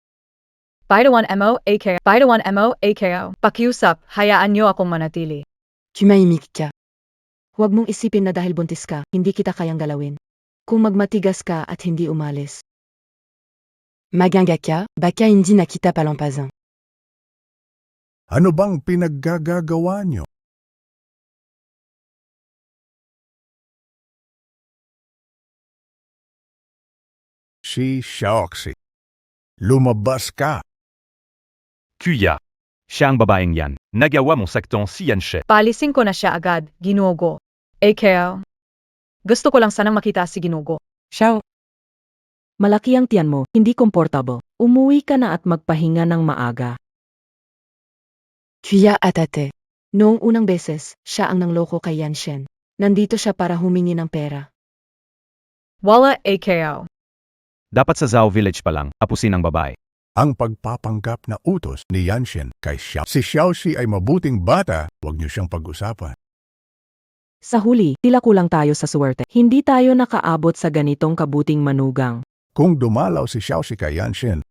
Paidawan mo, AKO. Pakiusap, hayaan niyo akong manatili.
Tumahimik ka. Huwag mong isipin na dahil buntis ka, hindi kita kayang galawin. Kung magmatigas ka at hindi umalis. Maganga ka, baka hindi na kita palampasan.
Ano bang pinaggagawa nyo? Si Xiaoxi. Lumabas ka.
Kuya. Siya ang babaeng yan. Nagawa mong saktong si Yanshen.
Paalisin ko na siya agad, Ginugo. Kaya, gusto ko lang sanang makita si Ginugo.
Xiao. Malaki ang tiyan mo, hindi komportable. Umuwi ka na at magpahinga ng maaga.
Kuya Atate. Noong unang beses, siya ang nangloko kay Yanshen. Nandito siya para humingi ng pera.
Wala AKO.
Dapat sa Zhao Village pa lang, tapusin ang babae.
Ang pagpapanggap na utos ni Yanshen kay Xiao. Si Xiaoxi ay mabuting bata, huwag niyo siyang pag-usapan.
Sa huli, tila kulang tayo sa suwerte. Hindi tayo nakaabot sa ganitong kabuting manugang.
Kung dumalaw si Xiaoxi kay Yanshen,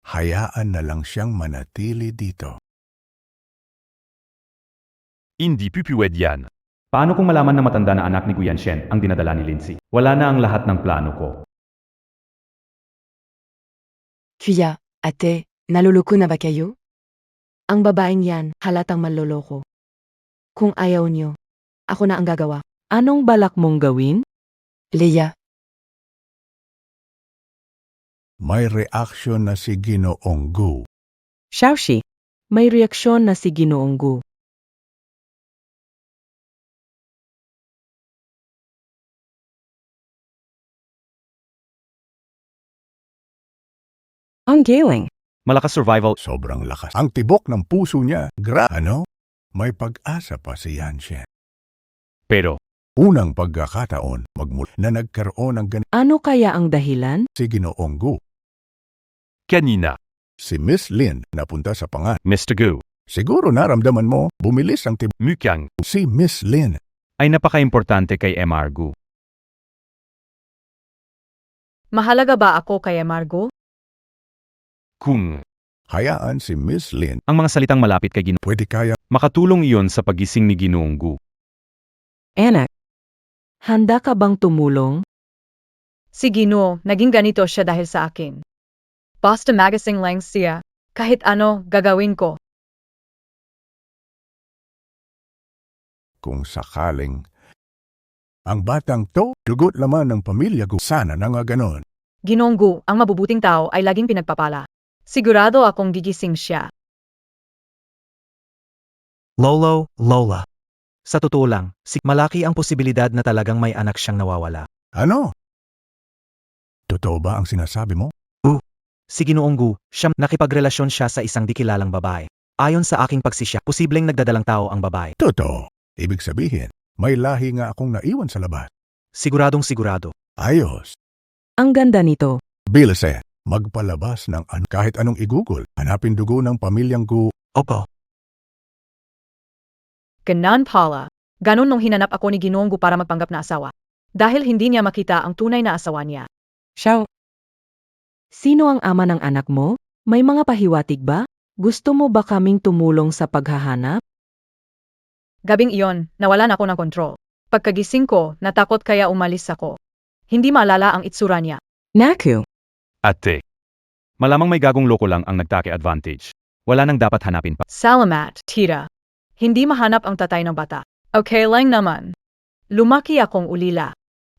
hayaan na lang siyang manatili dito.
Hindi pupuwed yan.
Paano kung malaman na matanda na anak ni Guyan Shen ang dinadala ni Lindsay? Wala na ang lahat ng plano ko.
Kuya Ate, naluloko na ba kayo? Ang babaeng yan, halatang manloloko. Kung ayaw niyo, ako na ang gagawa.
Anong balak mong gawin?
Leia,
May reaksyon na si Ginoong Gu.
Xiaoxi. May reaksyon na si Ginoong Gu. Ang galing.
Malakas survival.
Sobrang lakas. Ang tibok ng puso niya. Ano? May pag-asa pa si Yanshen.
Pero,
Unang pagkakataon, magmula na nagkaroon ng ganito
Ano kaya ang dahilan?
si Ginoong Gu.
kanina,
Si Miss Lin napunta sa pangan.
Mr. Gu,
Siguro naramdaman mo, bumilis ang tibok.
mukhang,
Si Miss Lin.
Ay napaka-importante kay MR Gu.
Mahalaga ba ako kay Margo?
kung,
Hayaan si Miss Lin.
Ang mga salitang malapit kay Gino.
Pwede kaya
Makatulong iyon sa pagising ni Ginoong Gu.
Anak. Handa ka bang tumulong?
Si Ginoo, naging ganito siya dahil sa akin. Basta magasing lang siya, kahit ano gagawin ko.
kung sakaling ang batang to, dugot laman ng pamilya Gu. Sana na nga ganon.
Ginonggu, ang mabubuting tao ay laging pinagpapala. Sigurado akong gigising siya.
Lolo, Lola. Sa totoo lang, malaki ang posibilidad na talagang may anak siyang nawawala.
Ano? Totoo ba ang sinasabi mo?
Si Ginoong Gu, siyang nakipagrelasyon siya sa isang di kilalang babae. Ayon sa aking pagsisya, posibleng nagdadalang tao ang babae.
Totoo. Ibig sabihin, may lahi nga akong naiwan sa labas.
Siguradong sigurado.
Ayos.
Ang ganda nito.
Bilse, magpalabas ng kahit anong igugol. Hanapin dugo ng pamilyang Gu.
Opo.
Ganon pala. Ganon nung hinanap ako ni Ginonggu para magpanggap na asawa. Dahil hindi niya makita ang tunay na asawa niya.
Xiao. Sino ang ama ng anak mo? May mga pahiwatig ba? Gusto mo ba kaming tumulong sa paghahanap?
Gabing iyon, nawalan ako ng kontrol. Pagkagising ko, natakot kaya umalis ako. Hindi maalala ang itsura niya.
Naku.
ate,
Malamang may gagong loko lang ang nagtake advantage. Wala nang dapat hanapin pa.
Salamat, tita. Hindi mahanap ang tatay ng bata. Okay lang naman. Lumaki akong ulila.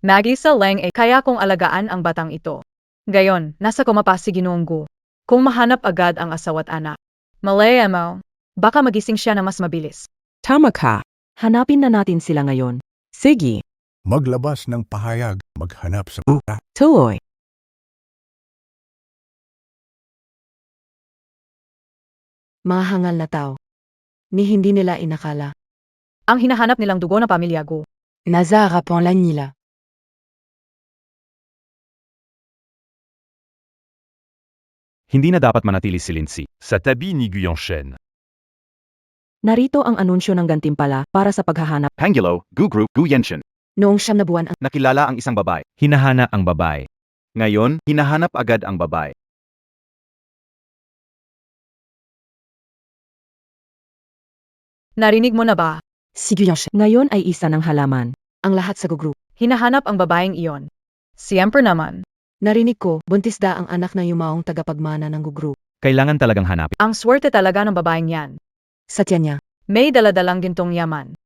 Mag-isa lang kaya kong alagaan ang batang ito. Gayon, nasa kumapa si Ginonggu. Kung mahanap agad ang asawa't anak. Malaya mo, baka magising siya na mas mabilis.
Tama ka. Hanapin na natin sila ngayon. Sige.
Maglabas ng pahayag. Maghanap sa bata.
Tuloy.
mga hangal na tao. Ni hindi nila inakala.
Ang hinahanap nilang dugo ng pamilya Gu.
Nasa harapan lang nila.
Hindi na dapat manatili si Lindsay.
sa tabi ni Guyan Shen.
Narito ang anunsyo ng gantimpala para sa paghahanap.
Pangilo, Gu Group, Gu Yenshin.
Noong 9 na buwan ang
Nakilala ang isang babae. Hinahana ang babae. Ngayon, hinahanap agad ang babae.
Narinig mo na ba?
si Guyanche.
Ngayon ay isa ng halaman.
Ang lahat sa group.
Hinahanap ang babaeng iyon. Siyempre naman.
Narinig ko, buntis da ang anak ng yumaong tagapagmana ng group.
Kailangan talagang hanapin.
Ang swerte talaga ng babaeng yan.
Sa tiyan niya.
May daladalang gintong yaman.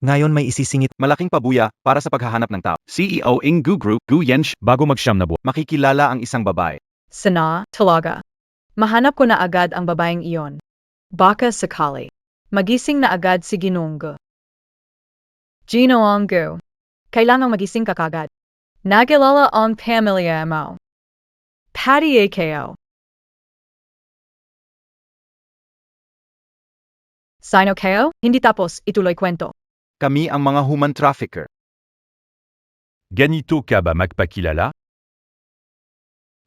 Ngayon may isisingit.
Malaking pabuya para sa paghahanap ng tao. CEO ng Gu Group, Gu Yensh,
Bago magsyam na buwan,
makikilala ang isang babae.
Sana, talaga. Mahanap ko na agad ang babaeng iyon. Baka sakali. Magising na agad si Ginonggo. Ginoonggo. Kailangang magising ka kagad. Nagilala ang pamilya mo. Patty AKO. Sino kayo? Hindi tapos, ituloy kwento.
Kami ang mga human trafficker.
Ganito ka ba magpakilala?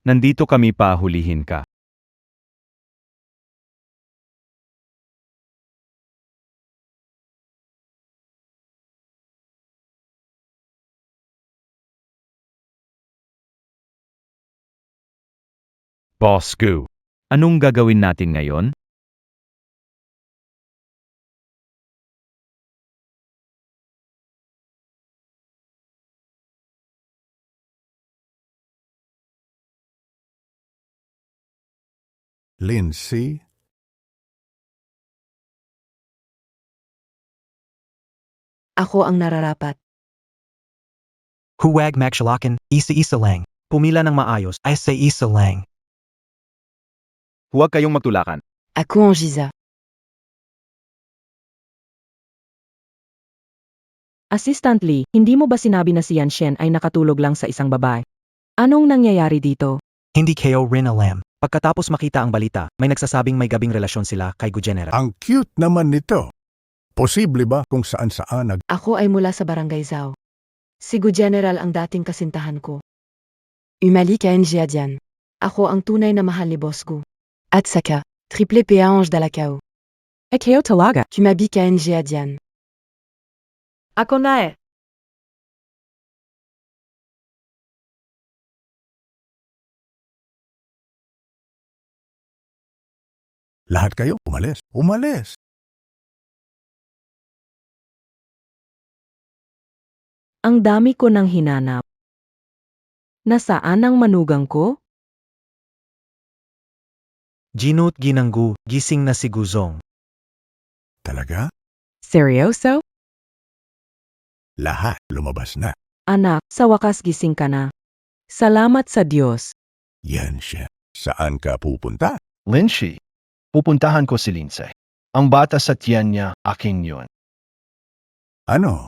nandito kami pa hulihin ka.
Boss Gu.
Anong gagawin natin ngayon?
Lindsay,
Ako ang nararapat.
Huwag magshalakan, isa-isa lang. Pumila ng maayos, ay sa isa lang.
Huwag kayong magtulakan.
Ako ang Giza.
Assistant Lee, hindi mo ba sinabi na si Yan Shen ay nakatulog lang sa isang babae? Anong nangyayari dito?
Hindi kayo rin alam. Pagkatapos makita ang balita, may nagsasabing may gabing relasyon sila kay Gu General.
ang cute naman nito. Posible ba kung saan-saan
Ako ay mula sa Barangay Zhao. Si Gu General ang dating kasintahan ko. Umali ka Dian. Ako ang tunay na mahal ni Boss Gu. At saka, triple PA Ange Dalacao.
Kayo talaga.
Kumabi ka Dian.
Ako na eh.
lahat kayo umalis? Umalis!
Ang dami ko nang hinanap. Nasaan ang manugang ko?
Ginut ginanggu, gising na si Guzong.
Talaga?
Seryoso?
Lahat lumabas na.
Anak, sa wakas gising ka na. Salamat sa Diyos.
Yan siya. Saan ka pupunta?
Lindsay, pupuntahan ko si Lindsay. Ang bata sa tiyan niya, akin yun.
Ano?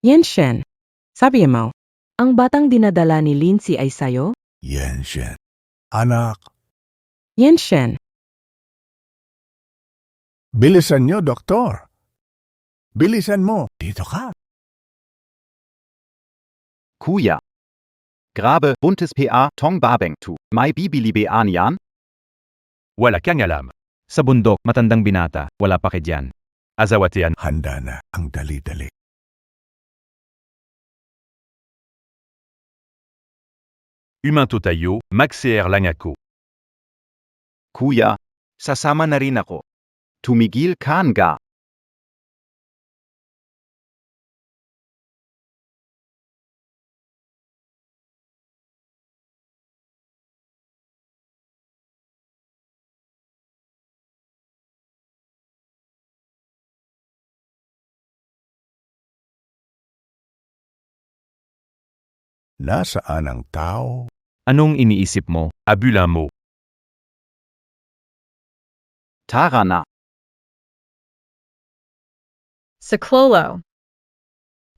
Yan Shen. Sabi mo, ang batang dinadala ni Lindsay ay sayo?
Yan siya. Anak,
Yan Shen.
bilisan nyo, doktor. Bilisan mo. Dito ka.
Kuya. Grabe, buntes PA, Tong Babeng tu. May bibili ba niyan?
Wala kang alam.
Sa bundok, matandang binata, wala pa kay diyan.
Azawatian.
Handa na ang dali-dali.
Humain totayo, maxer langako.
Kuya, sasama na rin ako. Tumigil ka nga.
Nasaan ang tao?
Anong iniisip mo?
Abule un mot.
Tara na.
Sa Clolo.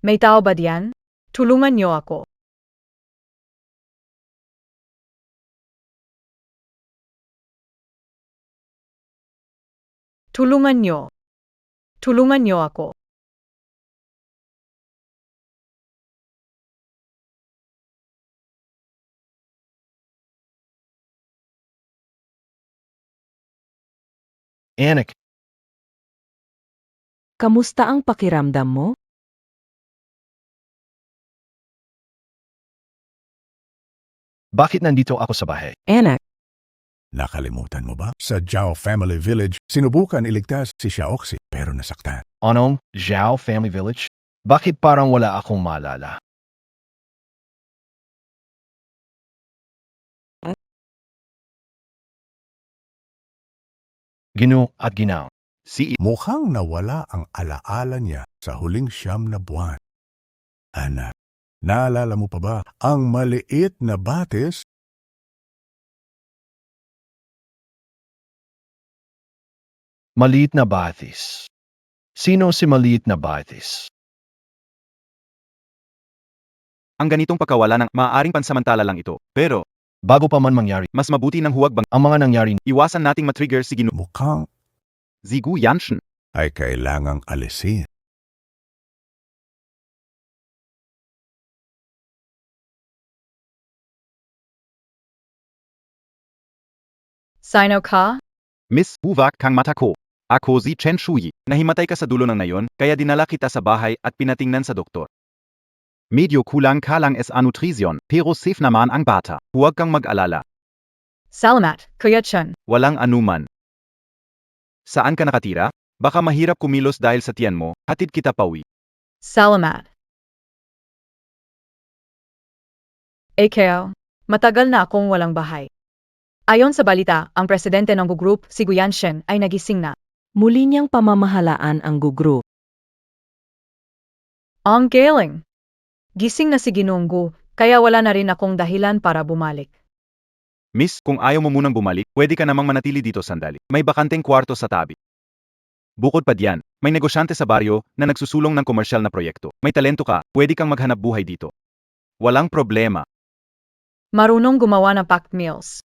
May tao ba diyan? Tulungan niyo ako. Tulungan niyo. Tulungan niyo ako.
Anak,
Kamusta ang pakiramdam mo?
bakit nandito ako sa bahay?
Anak,
Nakalimutan mo ba? Sa Zhao Family Village, sinubukan iligtas si Xiaoxi pero nasaktan.
Anong Zhao Family Village? Bakit parang wala akong maalala? Ginu at ginaw.
Si
Mukhang nawala ang alaala niya sa huling 9 na buwan. Anak, naalala mo pa ba ang maliit na batis?
Maliit na batis. Sino si maliit na batis?
Ang ganitong pagkawala ng maaaring pansamantala lang ito. Pero,
Bago pa man mangyari,
mas mabuti ng huwag bang
ang mga nangyari
iwasan nating matrigger si
Mukhang
Zigu Yanshin.
ay kailangang alisin.
Sino ka?
Miss Huwag kang matako. Ako si Chen Shuyi. Nahimatay ka sa dulo ng nayon, kaya dinala kita sa bahay at pinatingnan sa doktor.
Medyo kulang ka lang sa nutrition, pero safe naman ang bata.
Huwag kang mag-alala.
Salamat, Kuya Chen.
Walang anuman. Saan ka nakatira? Baka mahirap kumilos dahil sa tiyan mo, hatid kita pauwi.
Salamat. Ikaw, matagal na akong walang bahay. Ayon sa balita, ang presidente ng group, si Guyan Shen, ay nagising na.
Muli niyang pamamahalaan ang gugro.
Ang galing. Gising na si Ginoong Gu, kaya wala na rin akong dahilan para bumalik.
Miss, kung ayaw mo munang bumalik, pwede ka namang manatili dito sandali. May bakanteng kwarto sa tabi. Bukod pa diyan, may negosyante sa baryo na nagsusulong ng komersyal na proyekto. May talento ka, pwede kang maghanap buhay dito. Walang problema.
Marunong gumawa ng packed meals.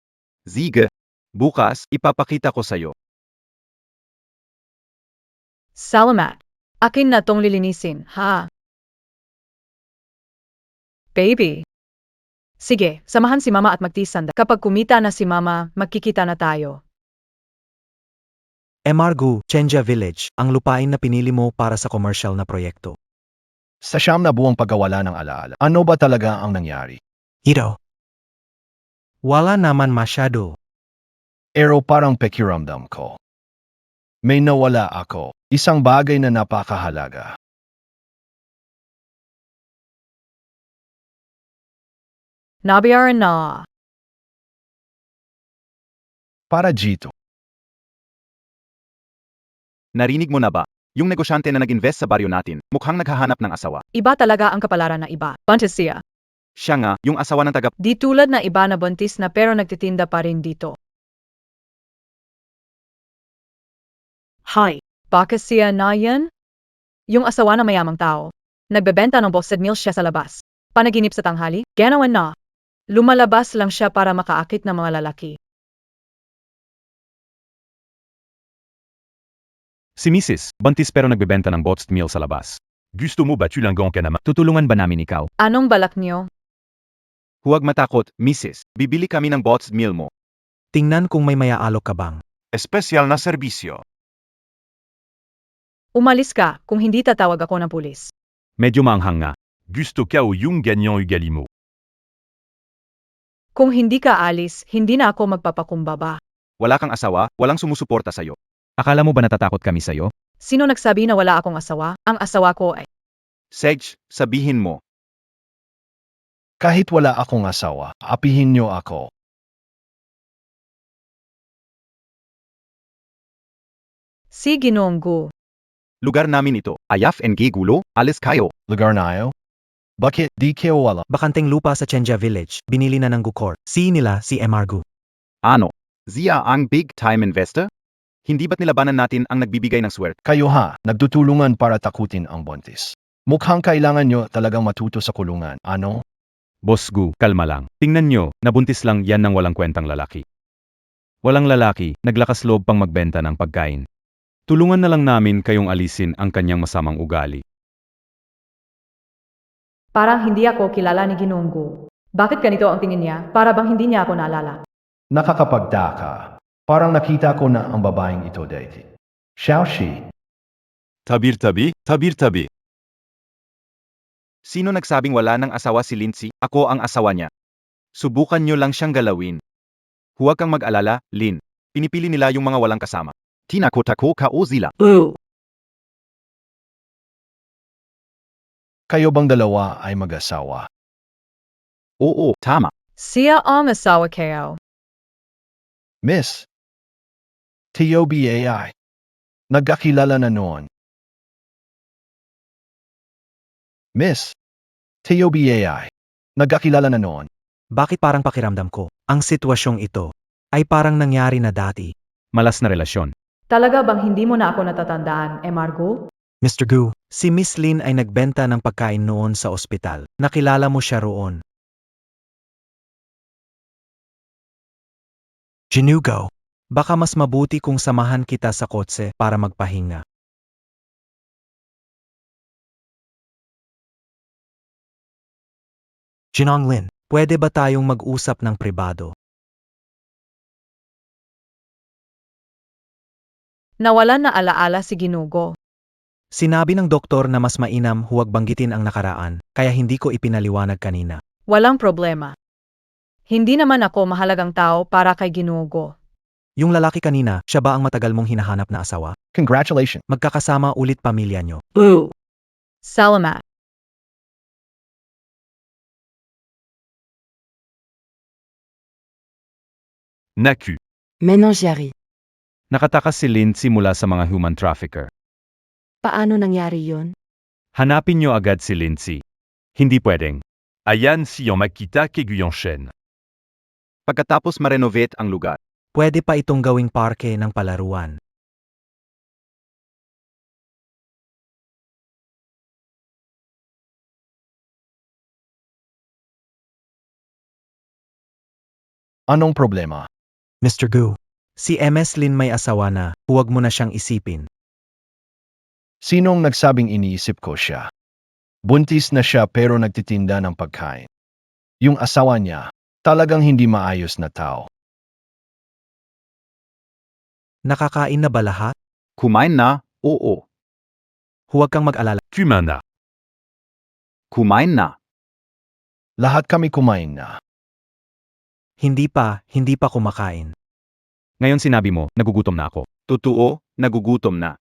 Sige. Bukas, ipapakita ko sa'yo.
Salamat. Akin na tong lilinisin, ha? Baby. Sige, samahan si Mama at magtisanda. Kapag kumita na si Mama, magkikita na tayo.
Emargu, Chenja Village, ang lupain na pinili mo para sa komersyal na proyekto.
sa 9 na buwang pagkawala ng alaala. Ano ba talaga ang nangyari?
Ito. Wala naman masyado.
Pero parang pakiramdam ko. May nawala ako. Isang bagay na napakahalaga.
Nabayaran na.
Para dito.
Narinig mo na ba? Yung negosyante na nag-invest sa baryo natin, mukhang naghahanap ng asawa.
Iba talaga ang kapalaran na iba. Buntis siya.
Siya nga, yung asawa ng taga...
Di tulad na iba na buntis na pero nagtitinda pa rin dito. Hi. Baka siya na yan? Yung asawa na mayamang tao. Nagbebenta ng boxed meal siya sa labas. Panaginip sa tanghali, ganawan na. Lumalabas lang siya para makaakit ng mga lalaki.
Si Mrs. Buntis pero nagbebenta ng boxed meal sa labas.
Gusto mo ba tulangan ka naman?
Tutulungan ba namin ikaw?
Anong balak niyo?
Huwag matakot, Mrs. Bibili kami ng boxed meal mo.
Tingnan kung may mayaalok ka bang.
Espesyal na serbisyo.
Umalis ka kung hindi tatawag ako ng pulis.
Medyo maanghang nga.
Gusto ka o yung ganyan ugali mo?
Kung hindi ka alis, hindi na ako magpapakumbaba.
Wala kang asawa, walang sumusuporta sa'yo. Akala mo ba natatakot kami sa'yo?
Sino nagsabi na wala akong asawa? Ang asawa ko ay...
Sedge, sabihin mo.
Kahit wala akong asawa, apihin niyo ako.
Si Ginoong Gu.
Lugar namin ito.
Ayaf NG Gulo, alis kayo.
Lugar na ayo? Bakit di kayo wala?
Bakanteng lupa sa Chenja Village, binili na ng Gukor. Si nila si Emargu.
Ano? Zia ang big-time investor?
Hindi ba't nilabanan natin ang nagbibigay ng swerte?
Kayo ha, nagtutulungan para takutin ang buntis. Mukhang kailangan nyo talagang matuto sa kulungan. Ano?
Boss Gu, kalma lang. Tingnan nyo, nabuntis lang yan ng walang kwentang lalaki. Walang lalaki, naglakas loob pang magbenta ng pagkain. Tulungan na lang namin kayong alisin ang kanyang masamang ugali.
Parang hindi ako kilala ni Ginoong Gu. Bakit ganito ang tingin niya? Para bang hindi niya ako naalala?
Nakakapagtaka. Parang nakita ko na ang babaeng ito dati. Xiaoxi.
Tabir-tabi.
Sino nagsabing wala ng asawa si Lindsay? Ako ang asawa niya. Subukan nyo lang siyang galawin. Huwag kang mag-alala, Lin. Pinipili nila yung mga walang kasama.
Tinakotako ka o zila.
Kayo bang dalawa ay mag-asawa?
Oo, tama.
Siya ang asawa kayo.
Miss. TOBAI. Nagkakilala na noon. Miss Teobai. Nagkakilala na noon.
Bakit parang pakiramdam ko, ang sitwasyong ito ay parang nangyari na dati?
Malas na relasyon.
Talaga bang hindi mo na ako natatandaan, Margo?
Mr. Gu, si Miss Lin ay nagbenta ng pagkain noon sa ospital. Nakilala mo siya roon. Jinugo, baka mas mabuti kung samahan kita sa kotse para magpahinga. Jinonglin, pwede ba tayong mag-usap ng pribado?
Nawalan na alaala si Ginugo.
Sinabi ng doktor na mas mainam huwag banggitin ang nakaraan, kaya hindi ko ipinaliwanag kanina.
Walang problema. Hindi naman ako mahalagang tao para kay Ginugo.
Yung lalaki kanina, siya ba ang matagal mong hinahanap na asawa?
Congratulations.
Magkakasama ulit pamilya nyo.
Salamat.
Naku.
Maintenant j'y arrive.
Nakatakas si Lin simula sa mga human trafficker.
Paano nangyari yon?
Hanapin niyo agad si Lindsay. Hindi pwedeng.
Ayan si yung makita kay Guyon.
Pagkatapos ma-renovate ang lugar,
Pwede pa itong gawing parke ng palaruan.
Anong problema?
Mr. Gu, si MS Lin may asawa na, huwag mo na siyang isipin.
Sinong nagsabing iniisip ko siya? Buntis na siya pero nagtitinda ng pagkain. Yung asawa niya, talagang hindi maayos na tao.
Nakakain na ba lahat?
kumain na, oo.
Huwag kang mag-alala.
Kumana.
Kumain na.
Lahat kami kumain na.
Hindi pa kumakain.
Ngayon sinabi mo, nagugutom na ako.
Totoo, nagugutom na.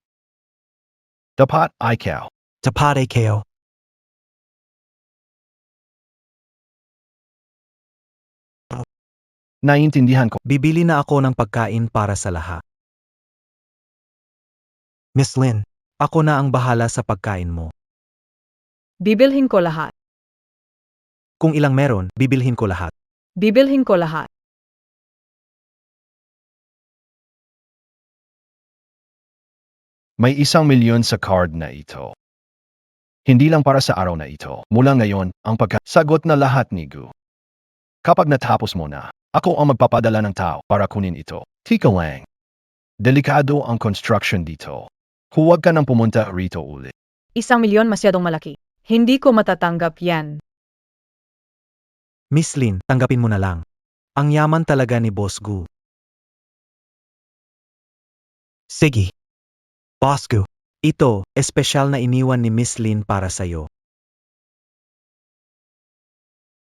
Dapat ikaw.
Tapate kayo.
Naiintindihan ko.
Bibili na ako ng pagkain para sa lahat. Miss Lin, ako na ang bahala sa pagkain mo.
Bibilhin ko lahat.
Kung ilang meron, bibilhin ko lahat.
Bibilhin ko lahat.
May 1,000,000 sa card na ito. Hindi lang para sa araw na ito. Mula ngayon, ang pagkasagot na lahat ni Gu. Kapag natapos mo na, ako ang magpapadala ng tao para kunin ito. Tika lang. Delikado ang construction dito. Huwag ka nang pumunta rito ulit.
1,000,000 masyadong malaki. Hindi ko matatanggap yan.
Miss Lin, tanggapin mo na lang. Ang yaman talaga ni Boss Gu. Sige. Boss Gu, ito, espesyal na iniwan ni Miss Lin para sa'yo.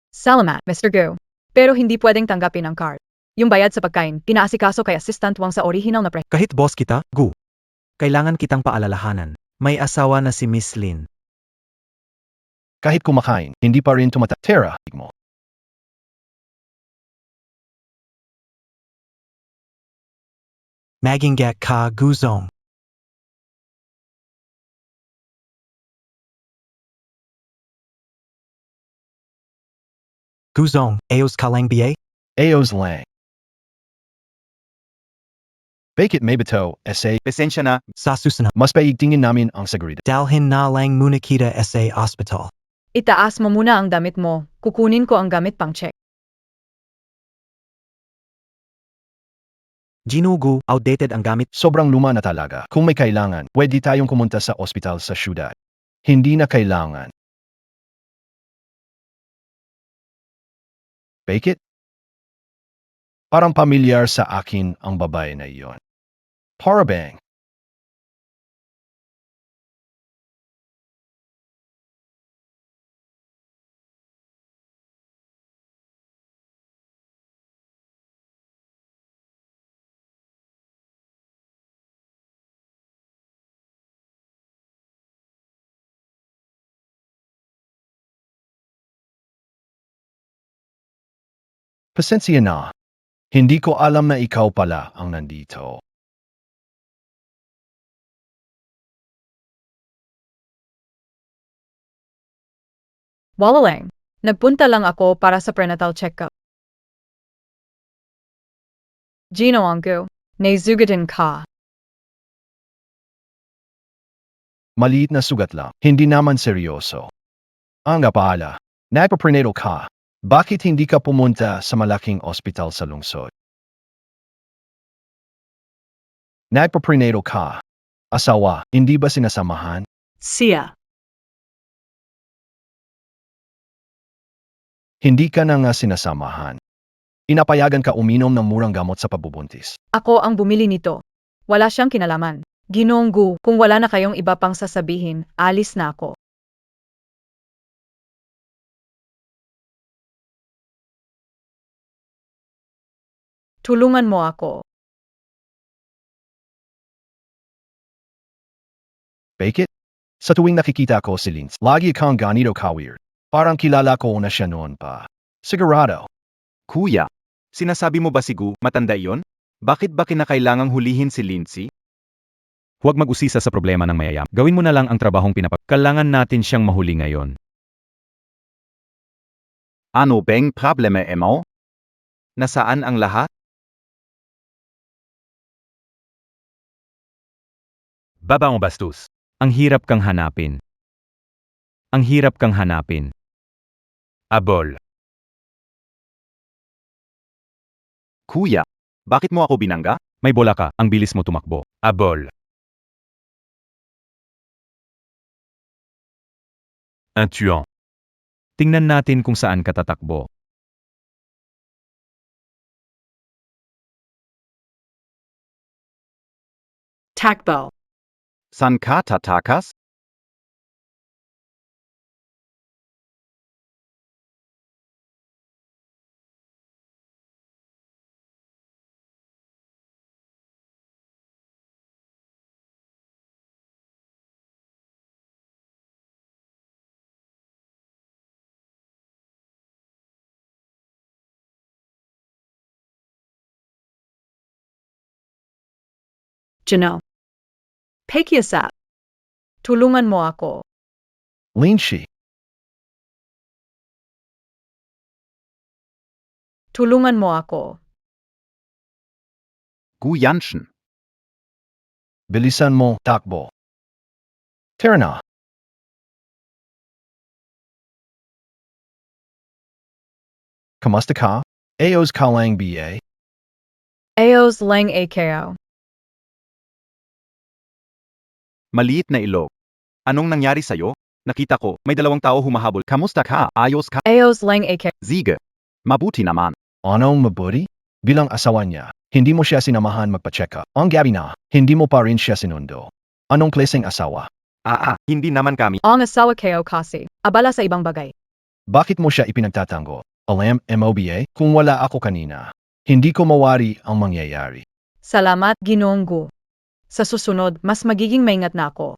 Salamat, Mr. Go. Pero hindi pwedeng tanggapin ang card. Yung bayad sa pagkain, pinaasikaso kay assistant wang sa original na
Kahit boss kita, Gu. Kailangan kitang paalalahanan. May asawa na si Miss Lin.
Kahit kumakain, hindi pa rin Tera, mo.
Maginggat ka, Guzong. Guzong, ayos ka lang ba?
Ayos lang. Bakit may bato, SA,
Pasensya na,
Sa susunod,
mas paigtingin namin ang seguridad.
dalhin na lang muna kita sa hospital.
Itaas mo muna ang damit mo. Kukunin ko ang gamit pang check.
Ginugu, outdated ang gamit.
Sobrang luma na talaga. Kung may kailangan, pwede tayong kumunta sa ospital sa syudad. Hindi na kailangan. Bakit? Parang pamilyar sa akin ang babae na iyon. Para bang? Pasensya na. Hindi ko alam na ikaw pala ang nandito.
Wala lang. Nagpunta lang ako para sa prenatal checkup. Ginawan ko. Naisugatin ka.
Maliit na sugat lang, hindi naman seryoso. Ang paala, nagpa-prenatal ka. Bakit hindi ka pumunta sa malaking ospital sa lungsod? Nagpa-prenatal ka. Asawa, hindi ba sinasamahan?
Siya.
Hindi ka na nga sinasamahan. Inapayagan ka uminom ng murang gamot sa pabubuntis.
Ako ang bumili nito. Wala siyang kinalaman. Ginoong Gu, kung wala na kayong iba pang sasabihin, alis na ako. Tulungan mo ako.
Bakit? Sa tuwing nakikita ko si Linz, lagi kang ganito ka-weird. Parang kilala ko na siya noon pa. Sigurado.
Kuya, sinasabi mo ba si Gu, matanda iyon? Bakit ba kinakailangang hulihin si Lindsay? Huwag mag-usisa sa problema ng mayayam. Gawin mo na lang ang trabahong Kailangan natin siyang mahuli ngayon.
Ano bang probleme mo?
Nasaan ang lahat? Babaong bastos. Ang hirap kang hanapin. Ang hirap kang hanapin. Abol.
Kuya, bakit mo ako binangga?
May bola ka, ang bilis mo tumakbo. Abol. Un tuant. Tingnan natin kung saan ka tatakbo.
Takbo.
San ka tatakas?
Janelle. Pakiusap. Tulungan mo ako.
Lindsay.
Tulungan mo ako.
Gu Janschen.
Bilisan mo, takbo. Tara na. Kamusta ka? Ayos ka lang BA?
Ayos lang AKO.
Maliit na ilog. Anong nangyari sa'yo? Nakita ko, may 2 tao humahabol.
Kamusta ka? Ayos ka?
Ayos lang AKO.
Sige. Mabuti naman.
Anong mabuti? Bilang asawa niya, hindi mo siya sinamahan magpa-check up. Ang gabi na, hindi mo pa rin siya sinundo. Anong klaseng asawa?
Hindi naman kami.
Ang asawa kayo kasi, abala sa ibang bagay.
Bakit mo siya ipinagtatanggol? Alam, MOBA, kung wala ako kanina, hindi ko mawari ang mangyayari.
Salamat, Ginoong Gu. Sa susunod, mas magiging maingat na ako.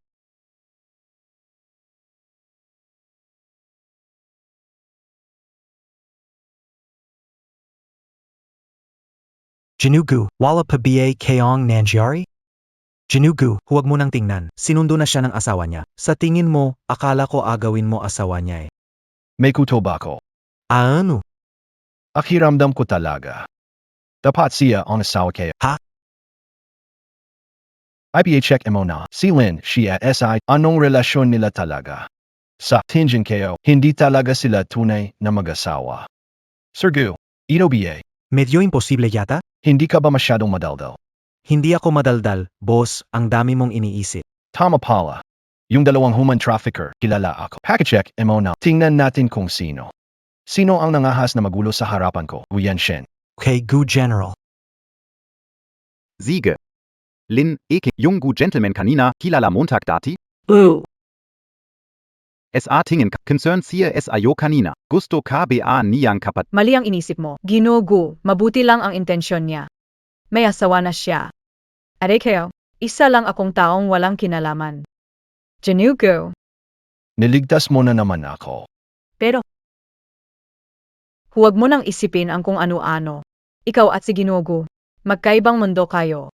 Jinugu, wala pa ba kayong nangyari? Jinugu, huwag mo nang tingnan. Sinundo na siya ng asawa niya. Sa tingin mo, akala ko agawin mo asawa niya eh.
May kuto ba ko?
Ano?
Akiramdam ko talaga. Dapat siya ang asawa kayo.
Ha?
IPA check mo na. Si Lynn, siya SI, anong relasyon nila talaga? Sa tingin kayo, hindi talaga sila tunay na mag-asawa. Sir Gu, ito BA,
Medyo imposible yata?
hindi ka ba masyadong madaldal?
Hindi ako madaldal, boss, ang dami mong iniisip.
Tama pala. Yung 2 human trafficker, kilala ako. Pakicheck mo na. Tingnan natin kung sino. Sino ang nangahas na magulo sa harapan ko? Gu Yanshen.
Okay, Gu General.
Sige. Lin, yung Gu Gentleman kanina, kilala Montag dati? SA Tingen, concern siya SIO kanina. Gusto KBA niyang kapat.
Mali ang inisip mo. Ginoo Gu, mabuti lang ang intensyon niya. May asawa na siya. Are kayo, isa lang akong taong walang kinalaman. Ginoo Gu.
Niligtas mo na naman ako.
Pero, huwag mo nang isipin ang kung ano-ano. Ikaw at si Ginoo Gu, magkaibang mundo kayo.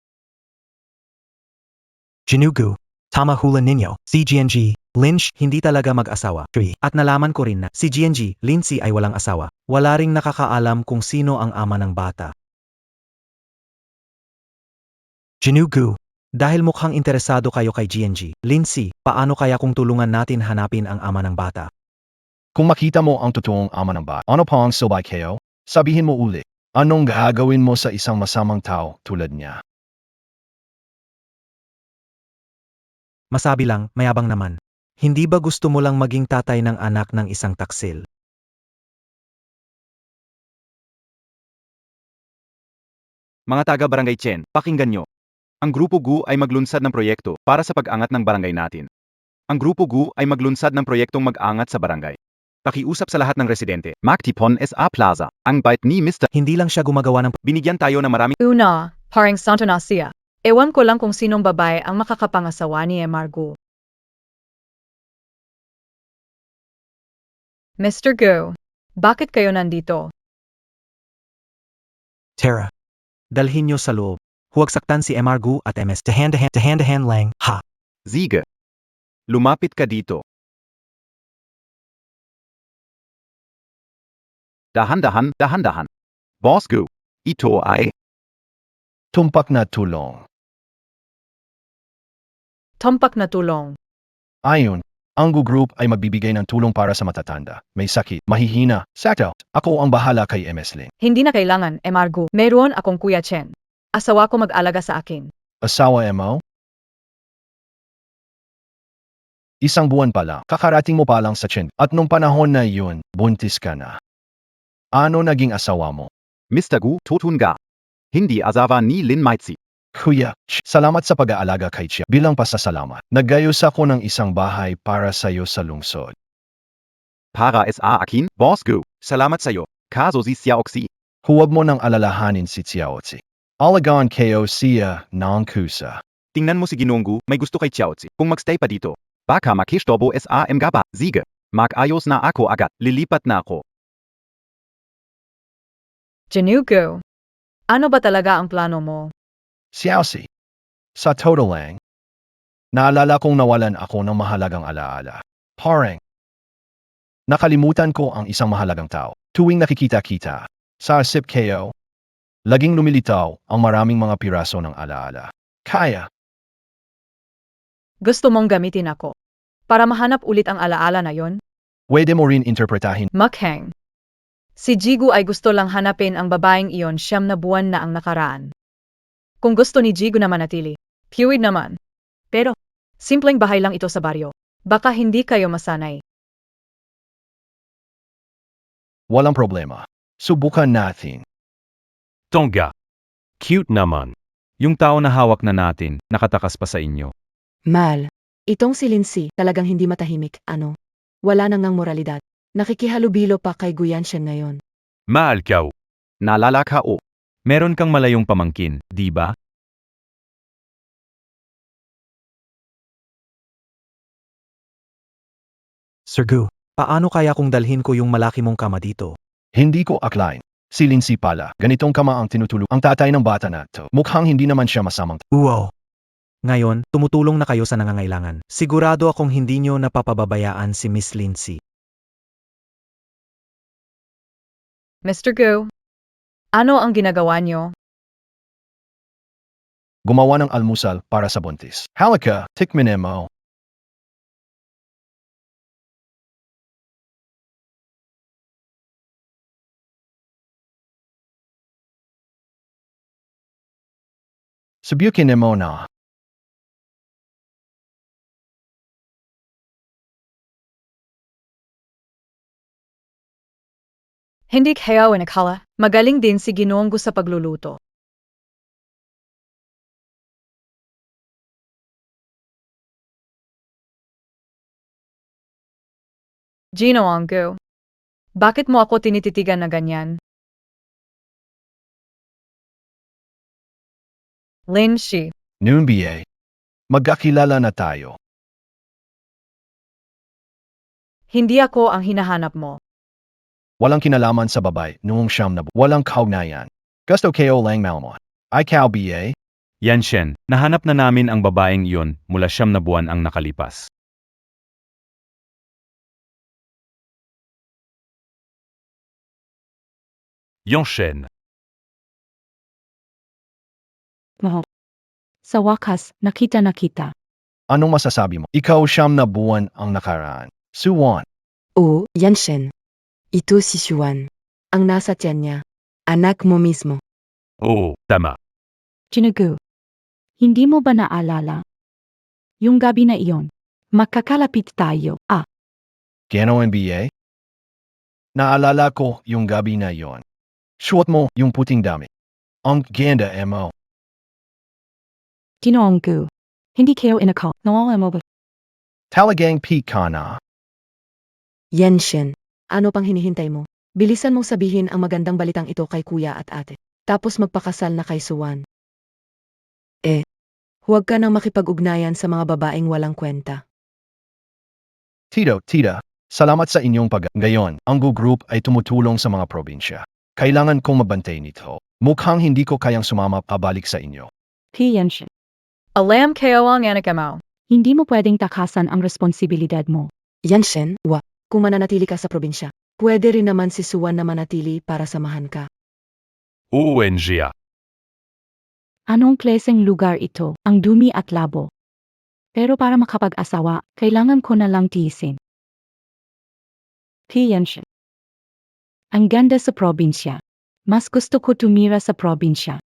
Jinugu, tama hula ninyo, CGNG, Lynch, hindi talaga mag-asawa. 3. At nalaman ko rin na si GNG, Lindsay ay walang asawa. Wala ring nakakaalam kung sino ang ama ng bata. Jinugu, dahil mukhang interesado kayo kay GNG, Lindsay, paano kaya kung tulungan natin hanapin ang ama ng bata?
Kung makita mo ang totoong ama ng bata, ano pa ang silbi kayo? Sabihin mo uli, anong gagawin mo sa isang masamang tao tulad niya?
Masabi lang, mayabang naman. Hindi ba gusto mo lang maging tatay ng anak ng isang taksil?
Mga taga-barangay Chen, pakinggan nyo. Ang Grupo GU ay maglunsad ng proyekto para sa pag-angat ng barangay natin. Ang Grupo GU ay maglunsad ng proyektong mag-angat sa barangay. Pakiusap sa lahat ng residente.
Magtipon SA Plaza. Ang bait ni Mr.
Hindi lang siya gumagawa ng
Binigyan tayo ng maraming
Una, paring Santo Nasia. Ewan ko lang kung sinong babae ang makakapangasawa ni Emargo. Mr. Go, bakit kayo nandito?
Tara. Dalhin nyo sa loob. Huwag saktan si Emargo at MS. Dahan-dahan lang, ha.
Ziga. Lumapit ka dito.
Dahan-dahan, dahan-dahan. Boss Gu. Ito ay
Tumpak na tulong.
Tumpak na tulong.
Ayon, ang GU Group ay magbibigay ng tulong para sa matatanda, may sakit, mahihina. Sakto, ako ang bahala kay MS Ling.
Hindi na kailangan, Emargo. Meron akong Kuya Chen. Asawa ko mag-alaga sa akin.
Asawa mo? Isang buwan pa lang, kakarating mo pa lang sa Chen. At nung panahon na yun, buntis ka na. Ano naging asawa mo?
Mr. Gu Totunga. Hindi asawa ni Lin Maitsi.
Kuya, salamat sa pag-aalaga kay Chia. Bilang pasasalamat, nagayos ako ng isang bahay para sa'yo sa lungsod.
Para SA akin, Boss Gu. Salamat sa'yo. Kaso si Xiaoxi.
Huwag mo nang alalahanin si Xiaozi. Alagaan kayo siya ng kusa.
Tingnan mo si Ginoong Gu, may gusto kay Xiaozi. Kung magstay pa dito.
Baka makishtobo SA mga ba. Ziga. Mag-ayos na ako agad.
Lilipat na ako.
Janugo, ano ba talaga ang plano mo?
Xiaozi. Sa total lang, naalala kong nawalan ako ng mahalagang alaala. Parang, nakalimutan ko ang isang mahalagang tao. Tuwing nakikita-kita, sa isip kayo, laging lumilitaw ang maraming mga piraso ng alaala. Kaya,
Gusto mong gamitin ako para mahanap ulit ang alaala na yon?
pwede mo rin interpretahin.
Makhang. Si Jigu ay gusto lang hanapin ang babaeng iyon 9 na buwan na ang nakaraan. Kung gusto ni Jigu na manatili, piwid naman. Pero, simpleng bahay lang ito sa baryo. Baka hindi kayo masanay.
Walang problema. Subukan natin.
Tonga. Cute naman.
Yung tao na hawak na natin, nakatakas pa sa inyo.
Mal. Itong si Lindsay, talagang hindi matahimik, ano? Wala nang ng moralidad. Nakikihalubilo pa kay Guyanshan ngayon.
Mahal ka.
Naalala ka o.
Meron kang malayong pamangkin, di ba?
Sir Gu, paano kaya kung dalhin ko yung malaki mong kama dito?
Hindi ko akalain. Si Lindsay pala, ganitong kama ang tinutulong ang tatay ng bata na to. Mukhang hindi naman siya masamang.
Wow! Ngayon, tumutulong na kayo sa nangangailangan. Sigurado akong hindi nyo napapababayaan si Miss Lindsay.
Mr. Go, ano ang ginagawa niyo?
Gumawa ng almusal para sa buntis. Halika, tikmin mo. Subukin mo na.
Hindi kaya nakala, magaling din si Ginoong Gu sa pagluluto. Ginoong Gu, bakit mo ako tinititigan na ganyan? Lin Shi,
Noon BA. Magkakilala na tayo.
hindi ako ang hinahanap mo.
Walang kinalaman sa babay noong 9 na buwan. Walang kaugnayan. Gusto kayo lang malamon. Ikaw BA?
Yan Shen, nahanap na namin ang babaeng iyon mula 9 na buwan ang nakalipas.
Yanshen.
Wow. Sa wakas, nakita na kita.
Anong masasabi mo? Ikaw 9 buwan ang nakaraan. Suwan.
Oh, Yanshen. Ito si Xuan. Ang nasa tiyan niya. Anak mo mismo.
Oo, tama.
Chinagu. Hindi mo ba naalala? Yung gabi na iyon. Magkakalapit tayo.
Gano NBA? Naalala ko yung gabi na yon. Suot mo yung puting damit. Ang ganda mo.
Tinoong ko. Hindi kayo inakaw. Nawala mo ba?
Talagang peak ka na.
Yanshen. Ano pang hinihintay mo? Bilisan mong sabihin ang magandang balitang ito kay kuya at ate. Tapos magpakasal na kay Suwan. Huwag ka nang makipag-ugnayan sa mga babaeng walang kwenta.
Tita, salamat sa inyong Ngayon, ang group ay tumutulong sa mga probinsya. Kailangan kong mabantay nito. Mukhang hindi ko kayang sumama pabalik sa inyo.
Piyanshin.
Alam kayo ang anak mo.
Hindi mo pwedeng takasan ang responsibilidad mo.
Yanshen, kung mananatili ka sa probinsya, pwede rin naman si Suwan na manatili para samahan ka.
ONGA.
Anong klaseng lugar ito? Ang dumi at labo. Pero para makapag-asawa, kailangan ko na lang tiisin. Piyanshin. Ang ganda sa probinsya. Mas gusto ko tumira sa probinsya.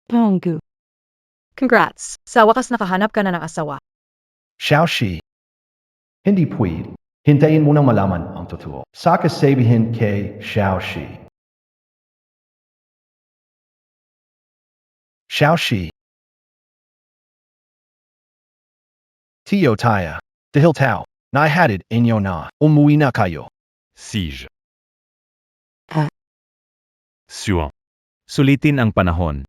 Ponggu.
Congrats. Sa wakas nakahanap ka na ng asawa.
Xiaoxi. Hindi pwede. Hintayin mo nang malaman ang totoo. Sa kasabihin kay Xiaoxi. Xiaoxi. Tio Taya. Dahil tao. Naihatid inyo na. Umuwi na kayo.
Sige.
Ah.
Suwan.
Sulitin ang panahon.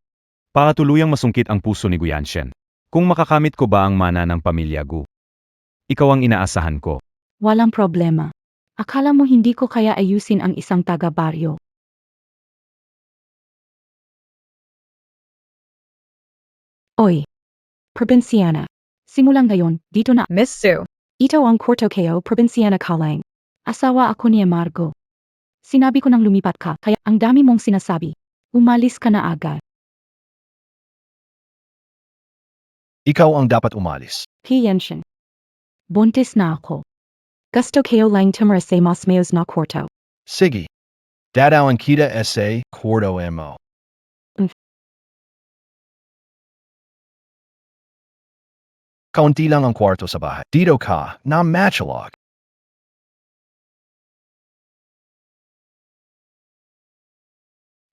Para tuluyang masungkit ang puso ni Guyanshen. Kung makakamit ko ba ang mana ng pamilya Gu? Ikaw ang inaasahan ko.
Walang problema. Akala mo hindi ko kaya ayusin ang isang taga-baryo. Oy. Probinsyana. Simulang ngayon, dito na.
Miss Sue.
Ito ang Corto Keo Probinsyana Kalang. Asawa ako ni Amargo. Sinabi ko nang lumipat ka, kaya ang dami mong sinasabi. Umalis ka na agad.
Ikaw ang dapat umalis.
Piyanshin. Buntis na ako. Gusto kayo lang tumira sa mas mayos na Corto.
Sige. Dadawan kita sa Cordo mo. Kaunti lang ang kwarto sa bahay. Dito ka na matchalog.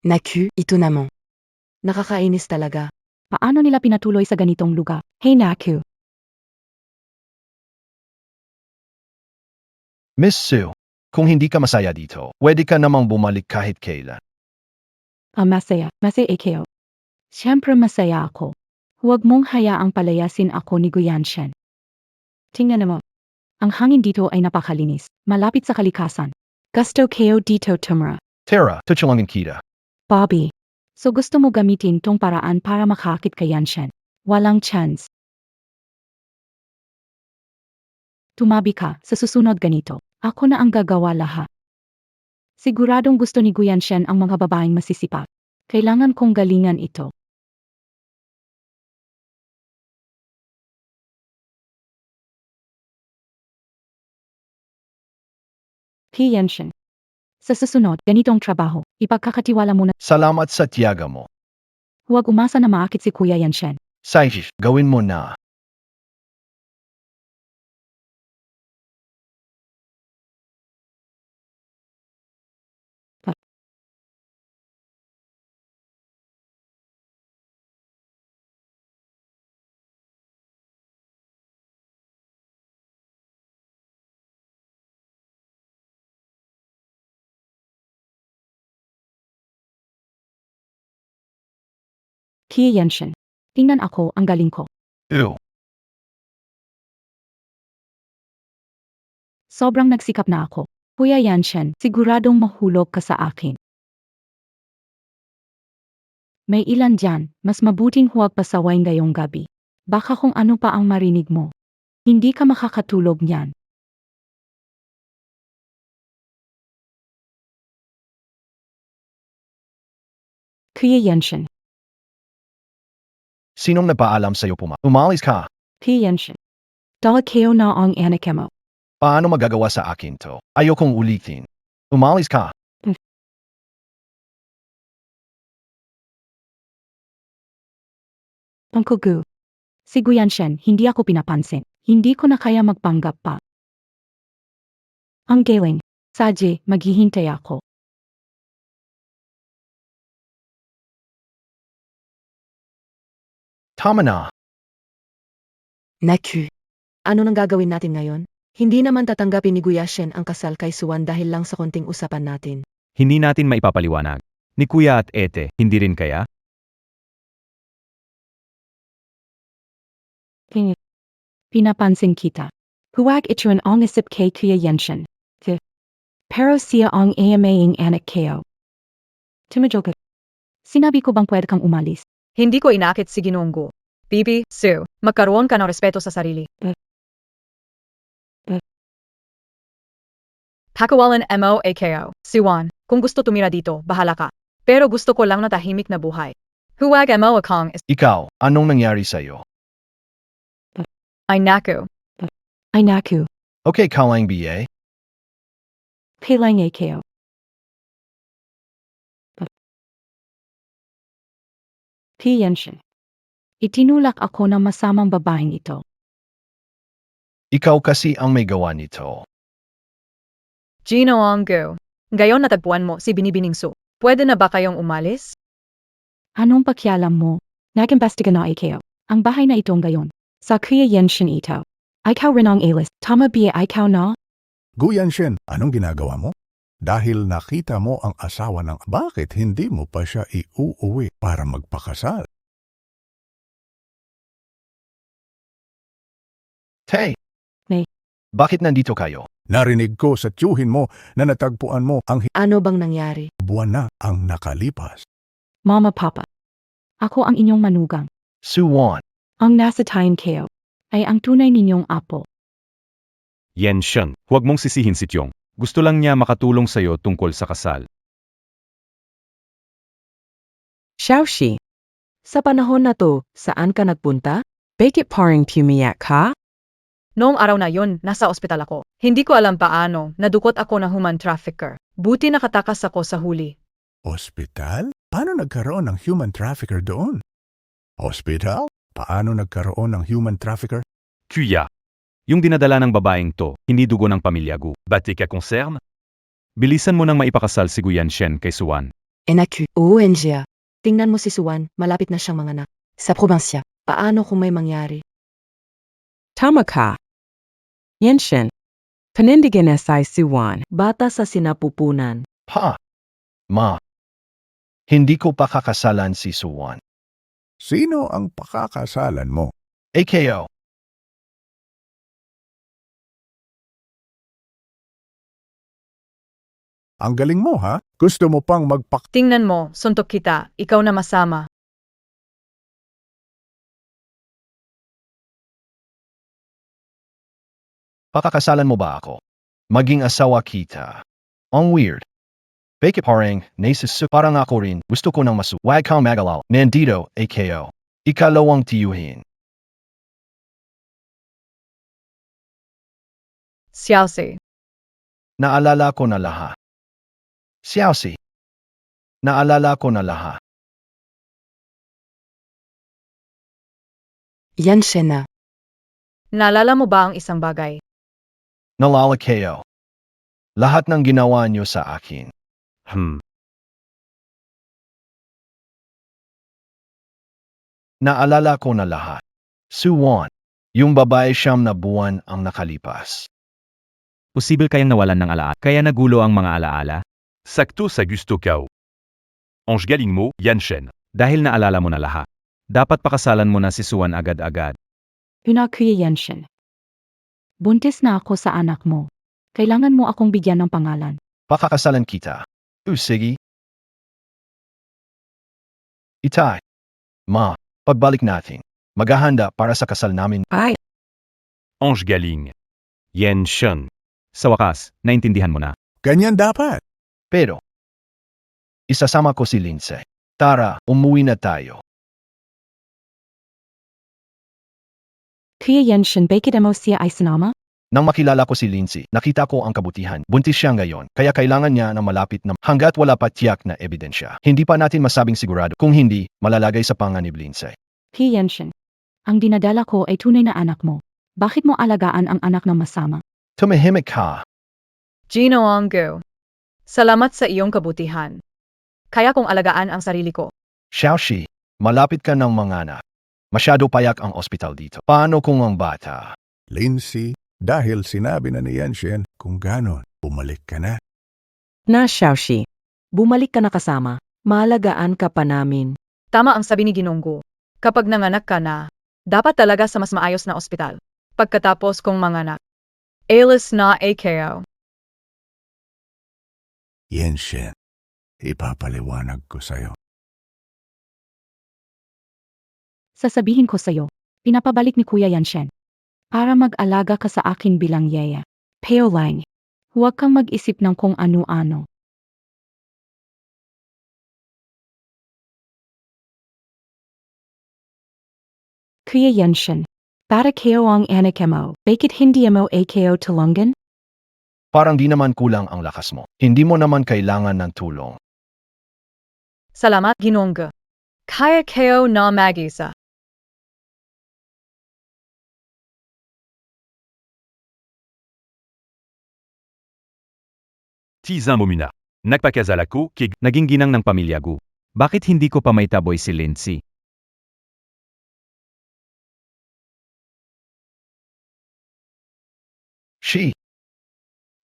Naku, ito naman. Nakakainis talaga.
Paano nila pinatuloy sa ganitong lugar? Hey Naku.
Miss Sue, kung hindi ka masaya dito, pwede ka namang bumalik kahit kailan.
Masaya kayo. Siyempre masaya ako. Huwag mong hayaang palayasin ako ni Guyanshen. Tingnan mo. Ang hangin dito ay napakalinis, malapit sa kalikasan. Gusto kayo dito tumira.
Tara, tutulungan kita.
Bobby. So gusto mo gamitin tong paraan para makakit kay Yanshen? Walang chance. Tumabi ka, sa susunod ganito. Ako na ang gagawa lahat. Siguradong gusto ni Guyanshen ang mga babaeng masisipag. Kailangan kong galingan ito. Piyanshin. Sa susunod, ganitong trabaho, ipagkakatiwala mo na
Salamat sa tiyaga mo.
huwag umasa na maakit si Kuya Yanshen.
Saish, gawin mo na.
Kuya Yanshen. Tingnan ako ang galing ko.
Ew.
Sobrang nagsikap na ako. Kuya Yanshen, siguradong mahulog ka sa akin. May ilan dyan, mas mabuting huwag pasawain ngayong gabi. Baka kung ano pa ang marinig mo. Hindi ka makakatulog niyan. Kuya Yenshin.
Sinong nagpaalam sa'yo umalis ka?
Kuya Yenshin. Dala kayo na ang anak mo.
Paano magagawa sa akin to? Ayokong ulitin. Umalis ka.
Uncle Gu. Si Guyanshen, hindi ako pinapansin. Hindi ko na kaya magpanggap pa. Ang galing. Saji, maghihintay ako.
Tama na.
Naku. Ano nang gagawin natin ngayon? Hindi naman tatanggapin ni Guyashen ang kasal kay Suwan dahil lang sa konting usapan natin.
Hindi natin maipapaliwanag. Ni Kuya at Ete, hindi rin kaya?
Pinapansin kita. Huwag ituan ang isip kay Kuya Yenshin. Pero siya ang AMA-ing anak kayo. Tumidol ka. Sinabi ko bang pwede kang umalis?
Hindi ko inakit si Ginoong Gu. Bibi, Sue, magkaroon ka ng respeto sa sarili. Pakawalan mo AKO, Siwan, kung gusto tumira dito, bahala ka. Pero gusto ko lang na tahimik na buhay. Huwag mo akong
Ikaw, anong nangyari sa'yo?
ay naku.
Ay naku.
Okay, Kalang BA.
Kailang kayo. Kuya Yenshin. Itinulak ako ng masamang babaeng ito.
Ikaw kasi ang may gawa nito.
Ginoong Gu. Ngayon natagpuan mo si Binibining Su. Pwede na ba kayong umalis?
Anong pakialam mo? Nag-imbestiga na kayo. Ang bahay na itong gayon. Sa Kuya Yenshin ito. Ikaw rin ang alis. Tama ba ikaw na?
Guyanshen, anong ginagawa mo? Dahil nakita mo ang asawa ng bakit hindi mo pa siya iuuwi para magpakasal?
Hey!
May.
Bakit nandito kayo?
Narinig ko sa tiyuhin mo na natagpuan mo ang
Ano bang nangyari?
buwan na ang nakalipas.
Mama Papa. Ako ang inyong manugang.
Suwan.
Ang nasa tayon kayo ay ang tunay ninyong apo.
Yenshin, huwag mong sisihin si Tiong. Gusto lang niya makatulong sa'yo tungkol sa kasal.
Xiaoxi. Sa panahon na to, saan ka nagpunta? Bakit parang pumiyak ka?
Noong araw na yon, nasa ospital ako. Hindi ko alam paano, nadukot ako ng human trafficker. Buti nakatakas ako sa huli.
Ospital? Paano nagkaroon ng human trafficker doon? Hospital? Paano nagkaroon ng human trafficker?
Kuya.
Yung dinadala ng babaeng to, hindi dugo ng pamilya Gu.
Batik ka concerne?
Bilisan mo nang maipakasal si Guyanshen kay Suwan.
Naku. ONG. Tingnan mo si Suwan, malapit na siyang manganak. Sa probinsya. Paano kung may mangyari?
Tama ka. Yenshin. Panindigan na si Suwan. Bata sa sinapupunan.
Ha? Ma. Hindi ko pakakasalan si Suwan.
Sino ang pakakasalan mo?
AKO.
Ang galing mo ha? Gusto mo pang
Tingnan mo, suntok kita, ikaw na masama.
Pakakasalan mo ba ako? Maging asawa kita. Ang weird. Bakit parang, nasisu parang ako rin, gusto ko ng masu. Wag kang magalal. Nandito, AKO. Ikalawang tiyuhin.
Xiaosi.
Naalala ko na lahat. Xiaosi. Naalala ko na lahat.
Yenshin na.
Naalala mo ba ang isang bagay?
Nalala kayo. Lahat ng ginawa niyo sa akin. Naalala ko na lahat. Suwan. Yung babae 9 na buwan ang nakalipas.
Posible kayang nawalan ng alaala, kaya nagulo ang mga alaala?
Sakto sa gusto kao. Ange galing mo, Yanshen.
Dahil naalala mo na lahat. Dapat pakasalan mo na si Suwan agad-agad.
Una Kuya Yenshin. Buntis na ako sa anak mo. Kailangan mo akong bigyan ng pangalan.
Pakakasalan kita. Sige. Itay. Ma, pagbalik natin. Maghahanda para sa kasal namin.
Ay,
Ange galing.
Yenshin. Sa wakas, naintindihan mo na.
Ganyan dapat.
Pero, isasama ko si Lindsay. Tara, umuwi na tayo.
Kuya Yenshin, bakit mo siya ay sinama?
Nang makilala ko si Lindsay, nakita ko ang kabutihan. Buntis siya ngayon, kaya kailangan niya na malapit na hanggat wala pa tiyak na ebidensya. Hindi pa natin masabing sigurado. Kung hindi, malalagay sa panganib Lindsay.
Kuya Yenshin, ang dinadala ko ay tunay na anak mo. Bakit mo alagaan ang anak ng masama?
Tumahimik ka.
Gino Ongo. Salamat sa iyong kabutihan. Kaya kong alagaan ang sarili ko.
Xiaoxi, malapit ka ng mga anak. Masyado payak ang ospital dito. Paano kung ang bata?
Lindsay, dahil sinabi na ni Yanshen kung ganon, bumalik ka na.
Na Xiaoxi, bumalik ka na kasama. Maalagaan ka pa namin.
Tama ang sabi ni Ginonggo. Kapag nanganak ka na, dapat talaga sa mas maayos na ospital. Pagkatapos kong manganak. Alis na AKO.
Yanshen, ipapaliwanag ko sa'yo.
Sasabihin ko sa'yo, pinapabalik ni Kuya Yanshen. Para mag-alaga ka sa akin bilang yaya. Peo lang. Huwag kang mag-isip ng kung ano-ano. Kuya Yanshin, para kayo ang anak mo, bakit hindi mo AKO tulungan?
Parang di naman kulang ang lakas mo. Hindi mo naman kailangan ng tulong.
Salamat, Ginonggo. Kaya kayo na mag-isa.
Tizan mo muna. Nagpakasala ko kay
Naging ginang ng pamilya Gu. Bakit hindi ko pa may taboy si Lindsay?
She.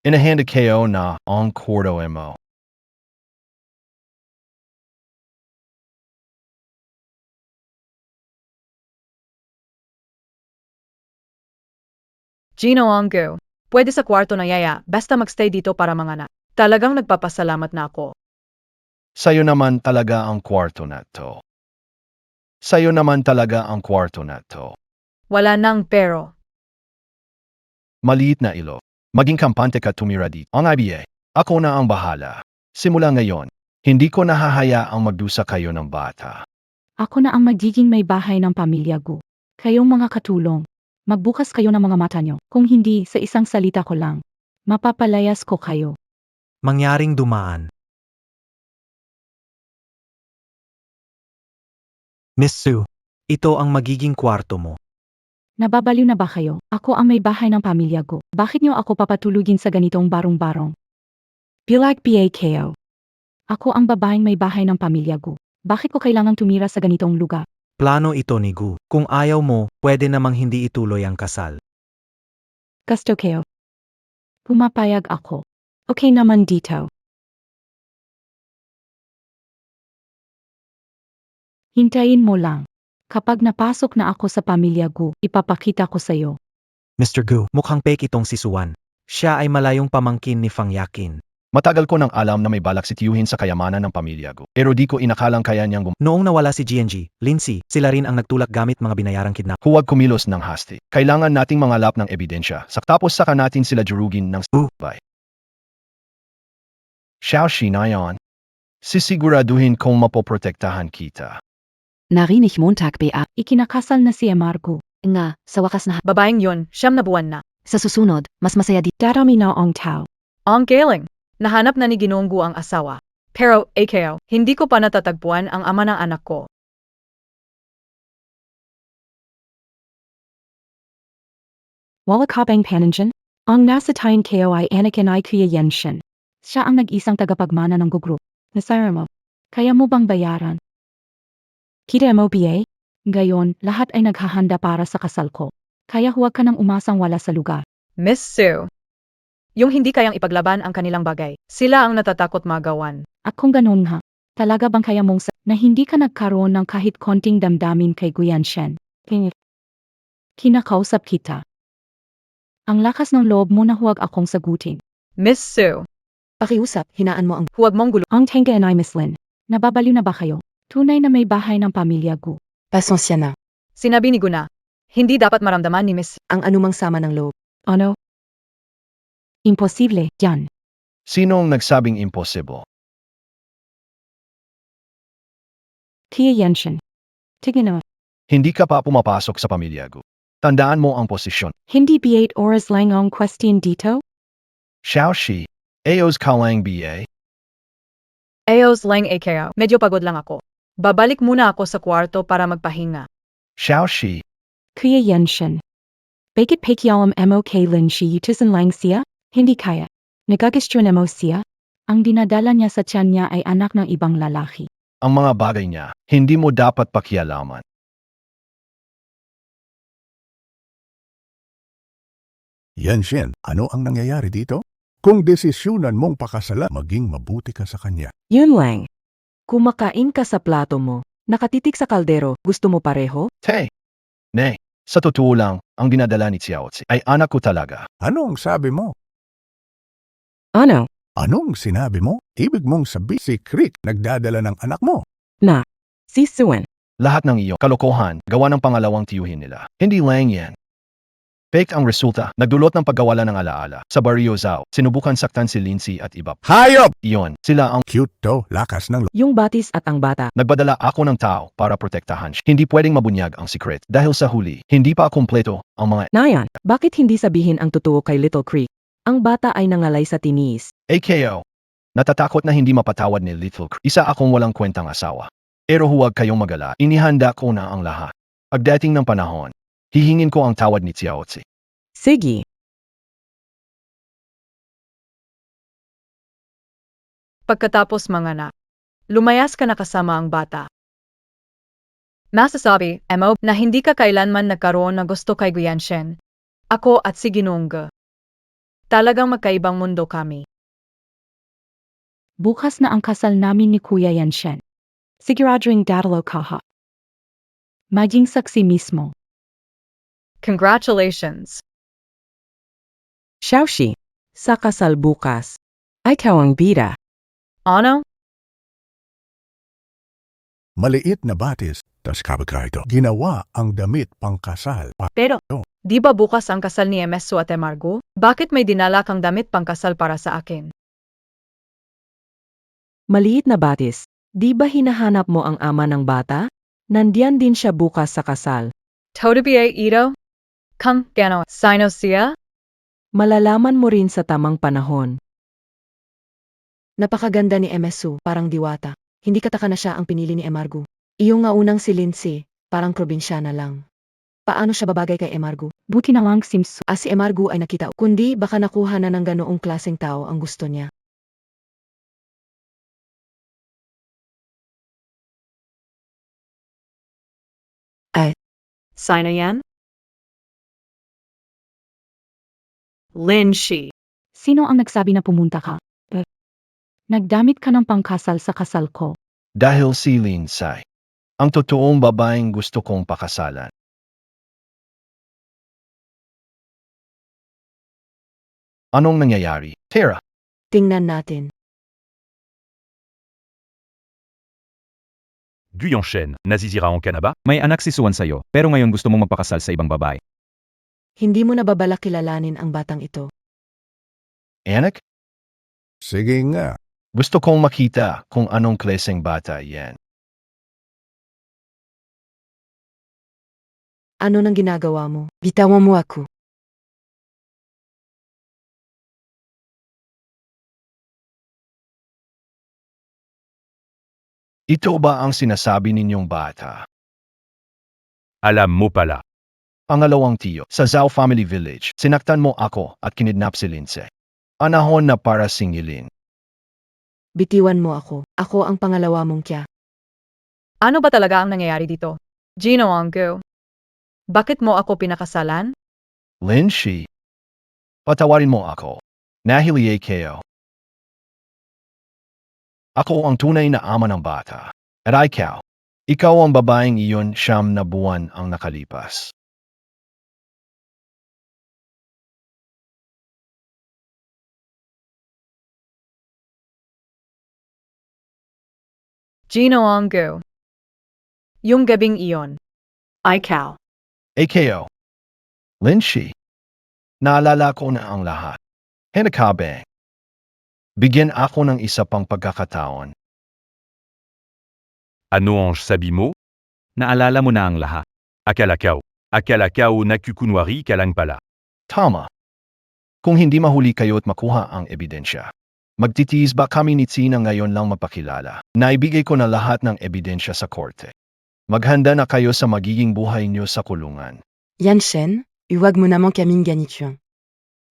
Inahanda kayo na ang kwarto mo.
Gino Ongo. Pwede sa kwarto na yaya, basta magstay dito para manganak. Talagang nagpapasalamat na ako.
Sa'yo naman talaga ang kwarto na to. Sa'yo naman talaga ang kwarto na to.
Wala nang pero.
Maliit na ilo. Maging kampante ka tumira dito. Ang IBA. Ako na ang bahala. Simula ngayon, hindi ko nahahayaang magdusa kayo ng bata.
Ako na ang magiging may bahay ng pamilya ko. Kayong mga katulong, magbukas kayo ng mga mata nyo. Kung hindi, sa isang salita ko lang, mapapalayas ko kayo.
Mangyaring dumaan. Miss Sue, ito ang magiging kwarto mo.
Nababaliw na ba kayo? Ako ang may bahay ng pamilya ko. Bakit nyo ako papatulugin sa ganitong barong-barong? Bilag BAKO. Ako ang babaeng may bahay ng pamilya ko. Bakit ko kailangang tumira sa ganitong lugar?
Plano ito ni Gu. Kung ayaw mo, pwede namang hindi ituloy ang kasal.
Gusto kayo? Pumapayag ako. Okay naman dito. Hintayin mo lang. Kapag napasok na ako sa pamilya ko, ipapakita ko sa'yo.
Mr. Gu, mukhang fake itong si Suwan. Siya ay malayong pamangkin ni Fang Yakin.
Matagal ko nang alam na may balak sitiyuhin sa kayamanan ng pamilya ko. Pero di ko inakalang kaya niyang
Noong nawala si GNG, Lindsay, sila rin ang nagtulak gamit mga binayarang kidnap.
huwag kumilos ng hasti. Kailangan nating mangalap ng ebidensya. Tapos saka natin sila jurugin ng sabay. Xiaoxi na yan. Sisiguraduhin kong mapoprotektahan kita.
Narinig Montag BA.
Ikinakasal na si Marco.
Nga, sa wakas na
Babaeng yon, 9 na buwan na.
sa susunod, mas masaya di.
Darami na ang tao.
Ang galing. Nahanap na ni Ginonggo ang asawa. Pero, AKO, hindi ko pa natatagpuan ang ama ng anak ko.
Wala ka bang pananjan? Ang nasa tayon kayo ay Anakin ay Kuya Yenshin. Siya ang nag-isang tagapagmana ng gugrup. Nasara mo. Kaya mo bang bayaran? Kita mo BA? Gayon, lahat ay naghahanda para sa kasal ko. Kaya huwag ka nang umasang wala sa lugar.
Miss Sue. Yung hindi kayang ipaglaban ang kanilang bagay, sila ang natatakot magawan.
At kung ganun ha, talaga bang kaya mong na hindi ka nagkaroon ng kahit konting damdamin kay Guyan Shen? Kinakausap kita. Ang lakas ng loob mo na huwag akong sagutin.
Miss Sue.
Pakiusap, hinaan mo ang
Huwag mong gulo.
Ang tenga and I Miss Lin. Nababaliw na ba kayo? Tunay na may bahay ng pamilya ko.
pasensya na.
Sinabi ni Guna, hindi dapat maramdaman ni Miss.
Ang anumang sama ng loob.
Ano? Imposible, yan.
Sinong nagsabing imposible?
Kia Yenshin. Tingnan mo.
Hindi ka pa pumapasok sa pamilya ko. Tandaan mo ang posisyon.
Hindi B8 oras lang ang question dito?
Xiaoxi, Aos Kalang BA.
Ayos lang AKO. Medyo pagod lang ako. Babalik muna ako sa kwarto para magpahinga.
Xiaoxi,
Kuya Yenshin. Bakit pakialam mo kay Lin si utusan lang siya? Hindi kaya. Nagagastro mo siya? Ang dinadala niya sa tiyan niya ay anak ng ibang lalaki.
ang mga bagay niya, hindi mo dapat pakialaman.
Yanshin, ano ang nangyayari dito? Kung desisyonan mong pakasalan, maging mabuti ka sa kanya.
Yun lang. Kumakain ka sa plato mo, nakatitik sa kaldero, gusto mo pareho?
Ne, sa totoo lang, ang dinadala ni Xiaozi ay anak ko talaga.
Ano ang sabi mo?
Ano?
Anong sinabi mo? Ibig mong sabi si Creek nagdadala ng anak mo.
Si Suen.
Lahat ng iyo, kalokohan, gawa ng pangalawang tiyuhin nila. Hindi lang yan. Fake ang resulta, nagdulot ng pagkawala ng alaala. Sa Barrio Zhao, sinubukan saktan si Lindsay at iba.
Hayop!
Iyon, sila ang
Cute to, lakas ng
Yung batis at ang bata.
nagbadala ako ng tao para protektahan siya. Hindi pwedeng mabunyag ang secret dahil sa huli, hindi pa kumpleto ang mga
Nayan, bakit hindi sabihin ang totoo kay Little Creek? Ang bata ay nangalay sa tinis.
AKO. Natatakot na hindi mapatawad ni Little Creek. Isa akong walang kwentang asawa. Pero huwag kayong magala, inihanda ko na ang lahat. Pagdating ng panahon, hihingin ko ang tawad ni Xiaozi.
Sige.
Pagkatapos manganak, lumayas ka na kasama ang bata. Masasabi, mo, na hindi ka kailanman nagkaroon ng gusto kay Guyanshen. Ako at si Ginong. Talagang magkaibang mundo kami.
Bukas na ang kasal namin ni Kuya Yanshen. Siguradong dadalo ka ha. Maging saksi mismo.
Congratulations!
Xiaoxi, sa kasal bukas. Ay ikaw ang bida.
Ano?
maliit na batis, tas kabagay ito. Ginawa ang damit pangkasal.
Pero, di ba bukas ang kasal ni Emeso at Emargo? Bakit may dinala kang damit pangkasal para sa akin?
Maliit na batis. Di ba hinahanap mo ang ama ng bata? Nandiyan din siya bukas sa kasal.
Todabia ito? Kung gano, sino siya?
Malalaman mo rin sa tamang panahon.
Napakaganda ni MSU, parang diwata. Hindi kataka na siya ang pinili ni Emargo. Iyong nga unang si Lindsay, parang probinsyana lang. Paano siya babagay kay Emargo?
Buti na lang Simsu.
Si Emargo ay nakita, kundi baka nakuha na ng ganoong klaseng tao ang gusto niya.
Sino yan? Lin Shi.
Sino ang nagsabi na pumunta ka? Nagdamit ka ng pangkasal sa kasal ko.
Dahil si Lindsay, ang totoong babaeng gusto kong pakasalan. Anong nangyayari, Tara?
Tingnan natin.
Guyanshen, nazizira ang Kanaba?
May anak si Suan sa'yo, pero ngayon gusto mong magpakasal sa ibang babae.
Hindi mo na babalak kilalanin ang batang ito.
Anak?
Sige nga.
Gusto kong makita kung anong klaseng bata yan.
Ano nang ginagawa mo? Bitawan mo ako.
Ito ba ang sinasabi ninyong bata?
Alam mo pala.
Pangalawang tiyo, sa Zhao Family Village, sinaktan mo ako at kinidnap si Lindsay. Panahon na para singilin.
Bitiwan mo ako. Ako ang pangalawa mong kya.
Ano ba talaga ang nangyayari dito? Gino Anggo. Bakit mo ako pinakasalan?
Lindsay, patawarin mo ako. Nahiliay kayo. Ako ang tunay na ama ng bata. At ikaw ang babaeng iyon 9 na buwan ang nakalipas.
Gino Anggo. Yung gabing iyon. Ikaw.
AKO. Lindsay, naalala ko na ang lahat. Hinakabe. Bigyan ako ng isa pang pagkakataon.
Ano ang sabi mo?
Naalala mo na ang lahat.
Akalakaw. Akalakaw na kukunwari ka lang pala.
Tama. Kung hindi mahuli kayo at makuha ang ebidensya, magtitiis ba kami ni Tina ngayon lang mapakilala? Naibigay ko na lahat ng ebidensya sa korte. Maghanda na kayo sa magiging buhay niyo sa kulungan.
Yanshen, huwag mo naman kaming ganito.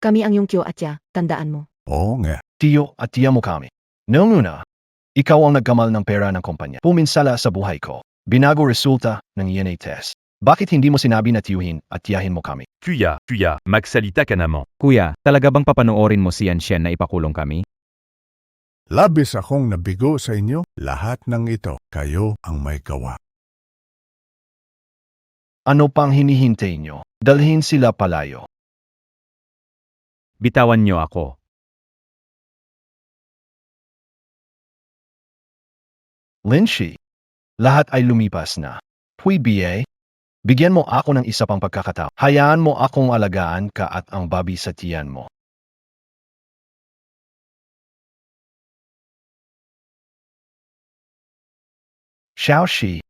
Kami ang iyong tiyo at tiya, tandaan mo.
Oo nga.
Tiyo at tiya mo kami. Noong una, ikaw ang nagkamal ng pera ng kumpanya. Puminsala sa buhay ko. Binago resulta ng DNA test. Bakit hindi mo sinabi na tiyuhin at tiyahin mo kami?
Kuya, magsalita ka naman.
Kuya, talaga bang papanoorin mo si Yanshen na ipakulong kami?
Labis akong nabigo sa inyo. Lahat ng ito, kayo ang may gawa.
Ano pang hinihintay nyo? Dalhin sila palayo.
Bitawan niyo ako.
Linshi, lahat ay lumipas na. Huy BA, bigyan mo ako ng isa pang pagkakataon. Hayaan mo akong alagaan ka at ang babi sa tiyan mo. Xiaoxi,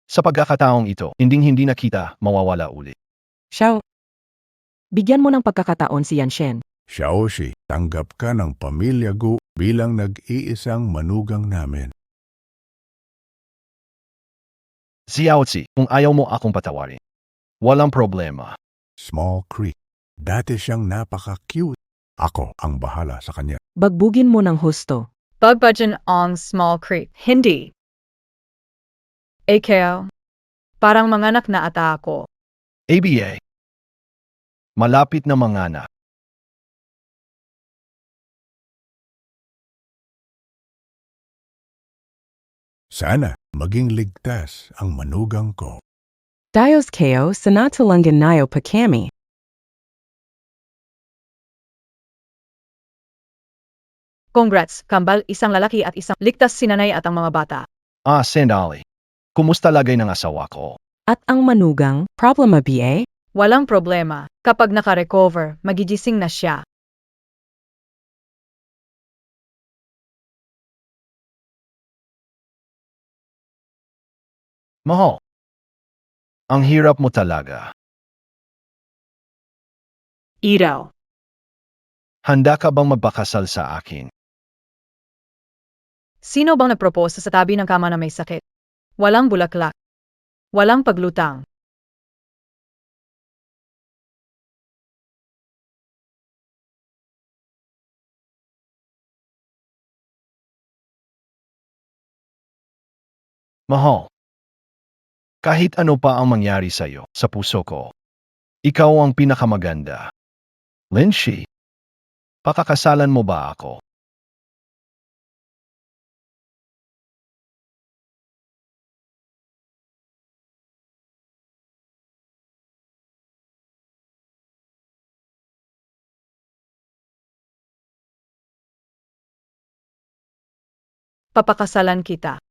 sa pagkakataong ito, hindi na kita mawawala uli.
Xiao, bigyan mo ng pagkakataon si Yanshen.
Xiaoshi, tanggap ka ng pamilya Gu bilang nag-iisang manugang namin.
Xiaozi, kung ayaw mo akong patawarin, walang problema.
Small Creek. Dati siyang napaka-cute. Ako ang bahala sa kanya.
Bagbugin mo ng husto.
Bagbajan ang Small Creek. Hindi. Ikaw, parang manganak na ata ako.
ABA, malapit na manganak.
Sana maging ligtas ang manugang ko.
Dios Ko Sanatalangan Nayo Pakami.
Congrats, kambal, isang lalaki at isang ligtas sinanay at ang mga bata.
Sandali. Kumusta lagay ng asawa ko?
At ang manugang, problema BA?
Walang problema. Kapag naka-recover, magigising na siya.
Mahal. Ang hirap mo talaga.
Iraw.
Handa ka bang magpakasal sa akin?
Sino bang nagpropose sa tabi ng kama na may sakit? Walang bulaklak. Walang paglutang.
Mahal. Kahit ano pa ang mangyari sa'yo, sa puso ko, ikaw ang pinakamaganda. Linshi, pakakasalan mo ba ako?
Papakasalan kita.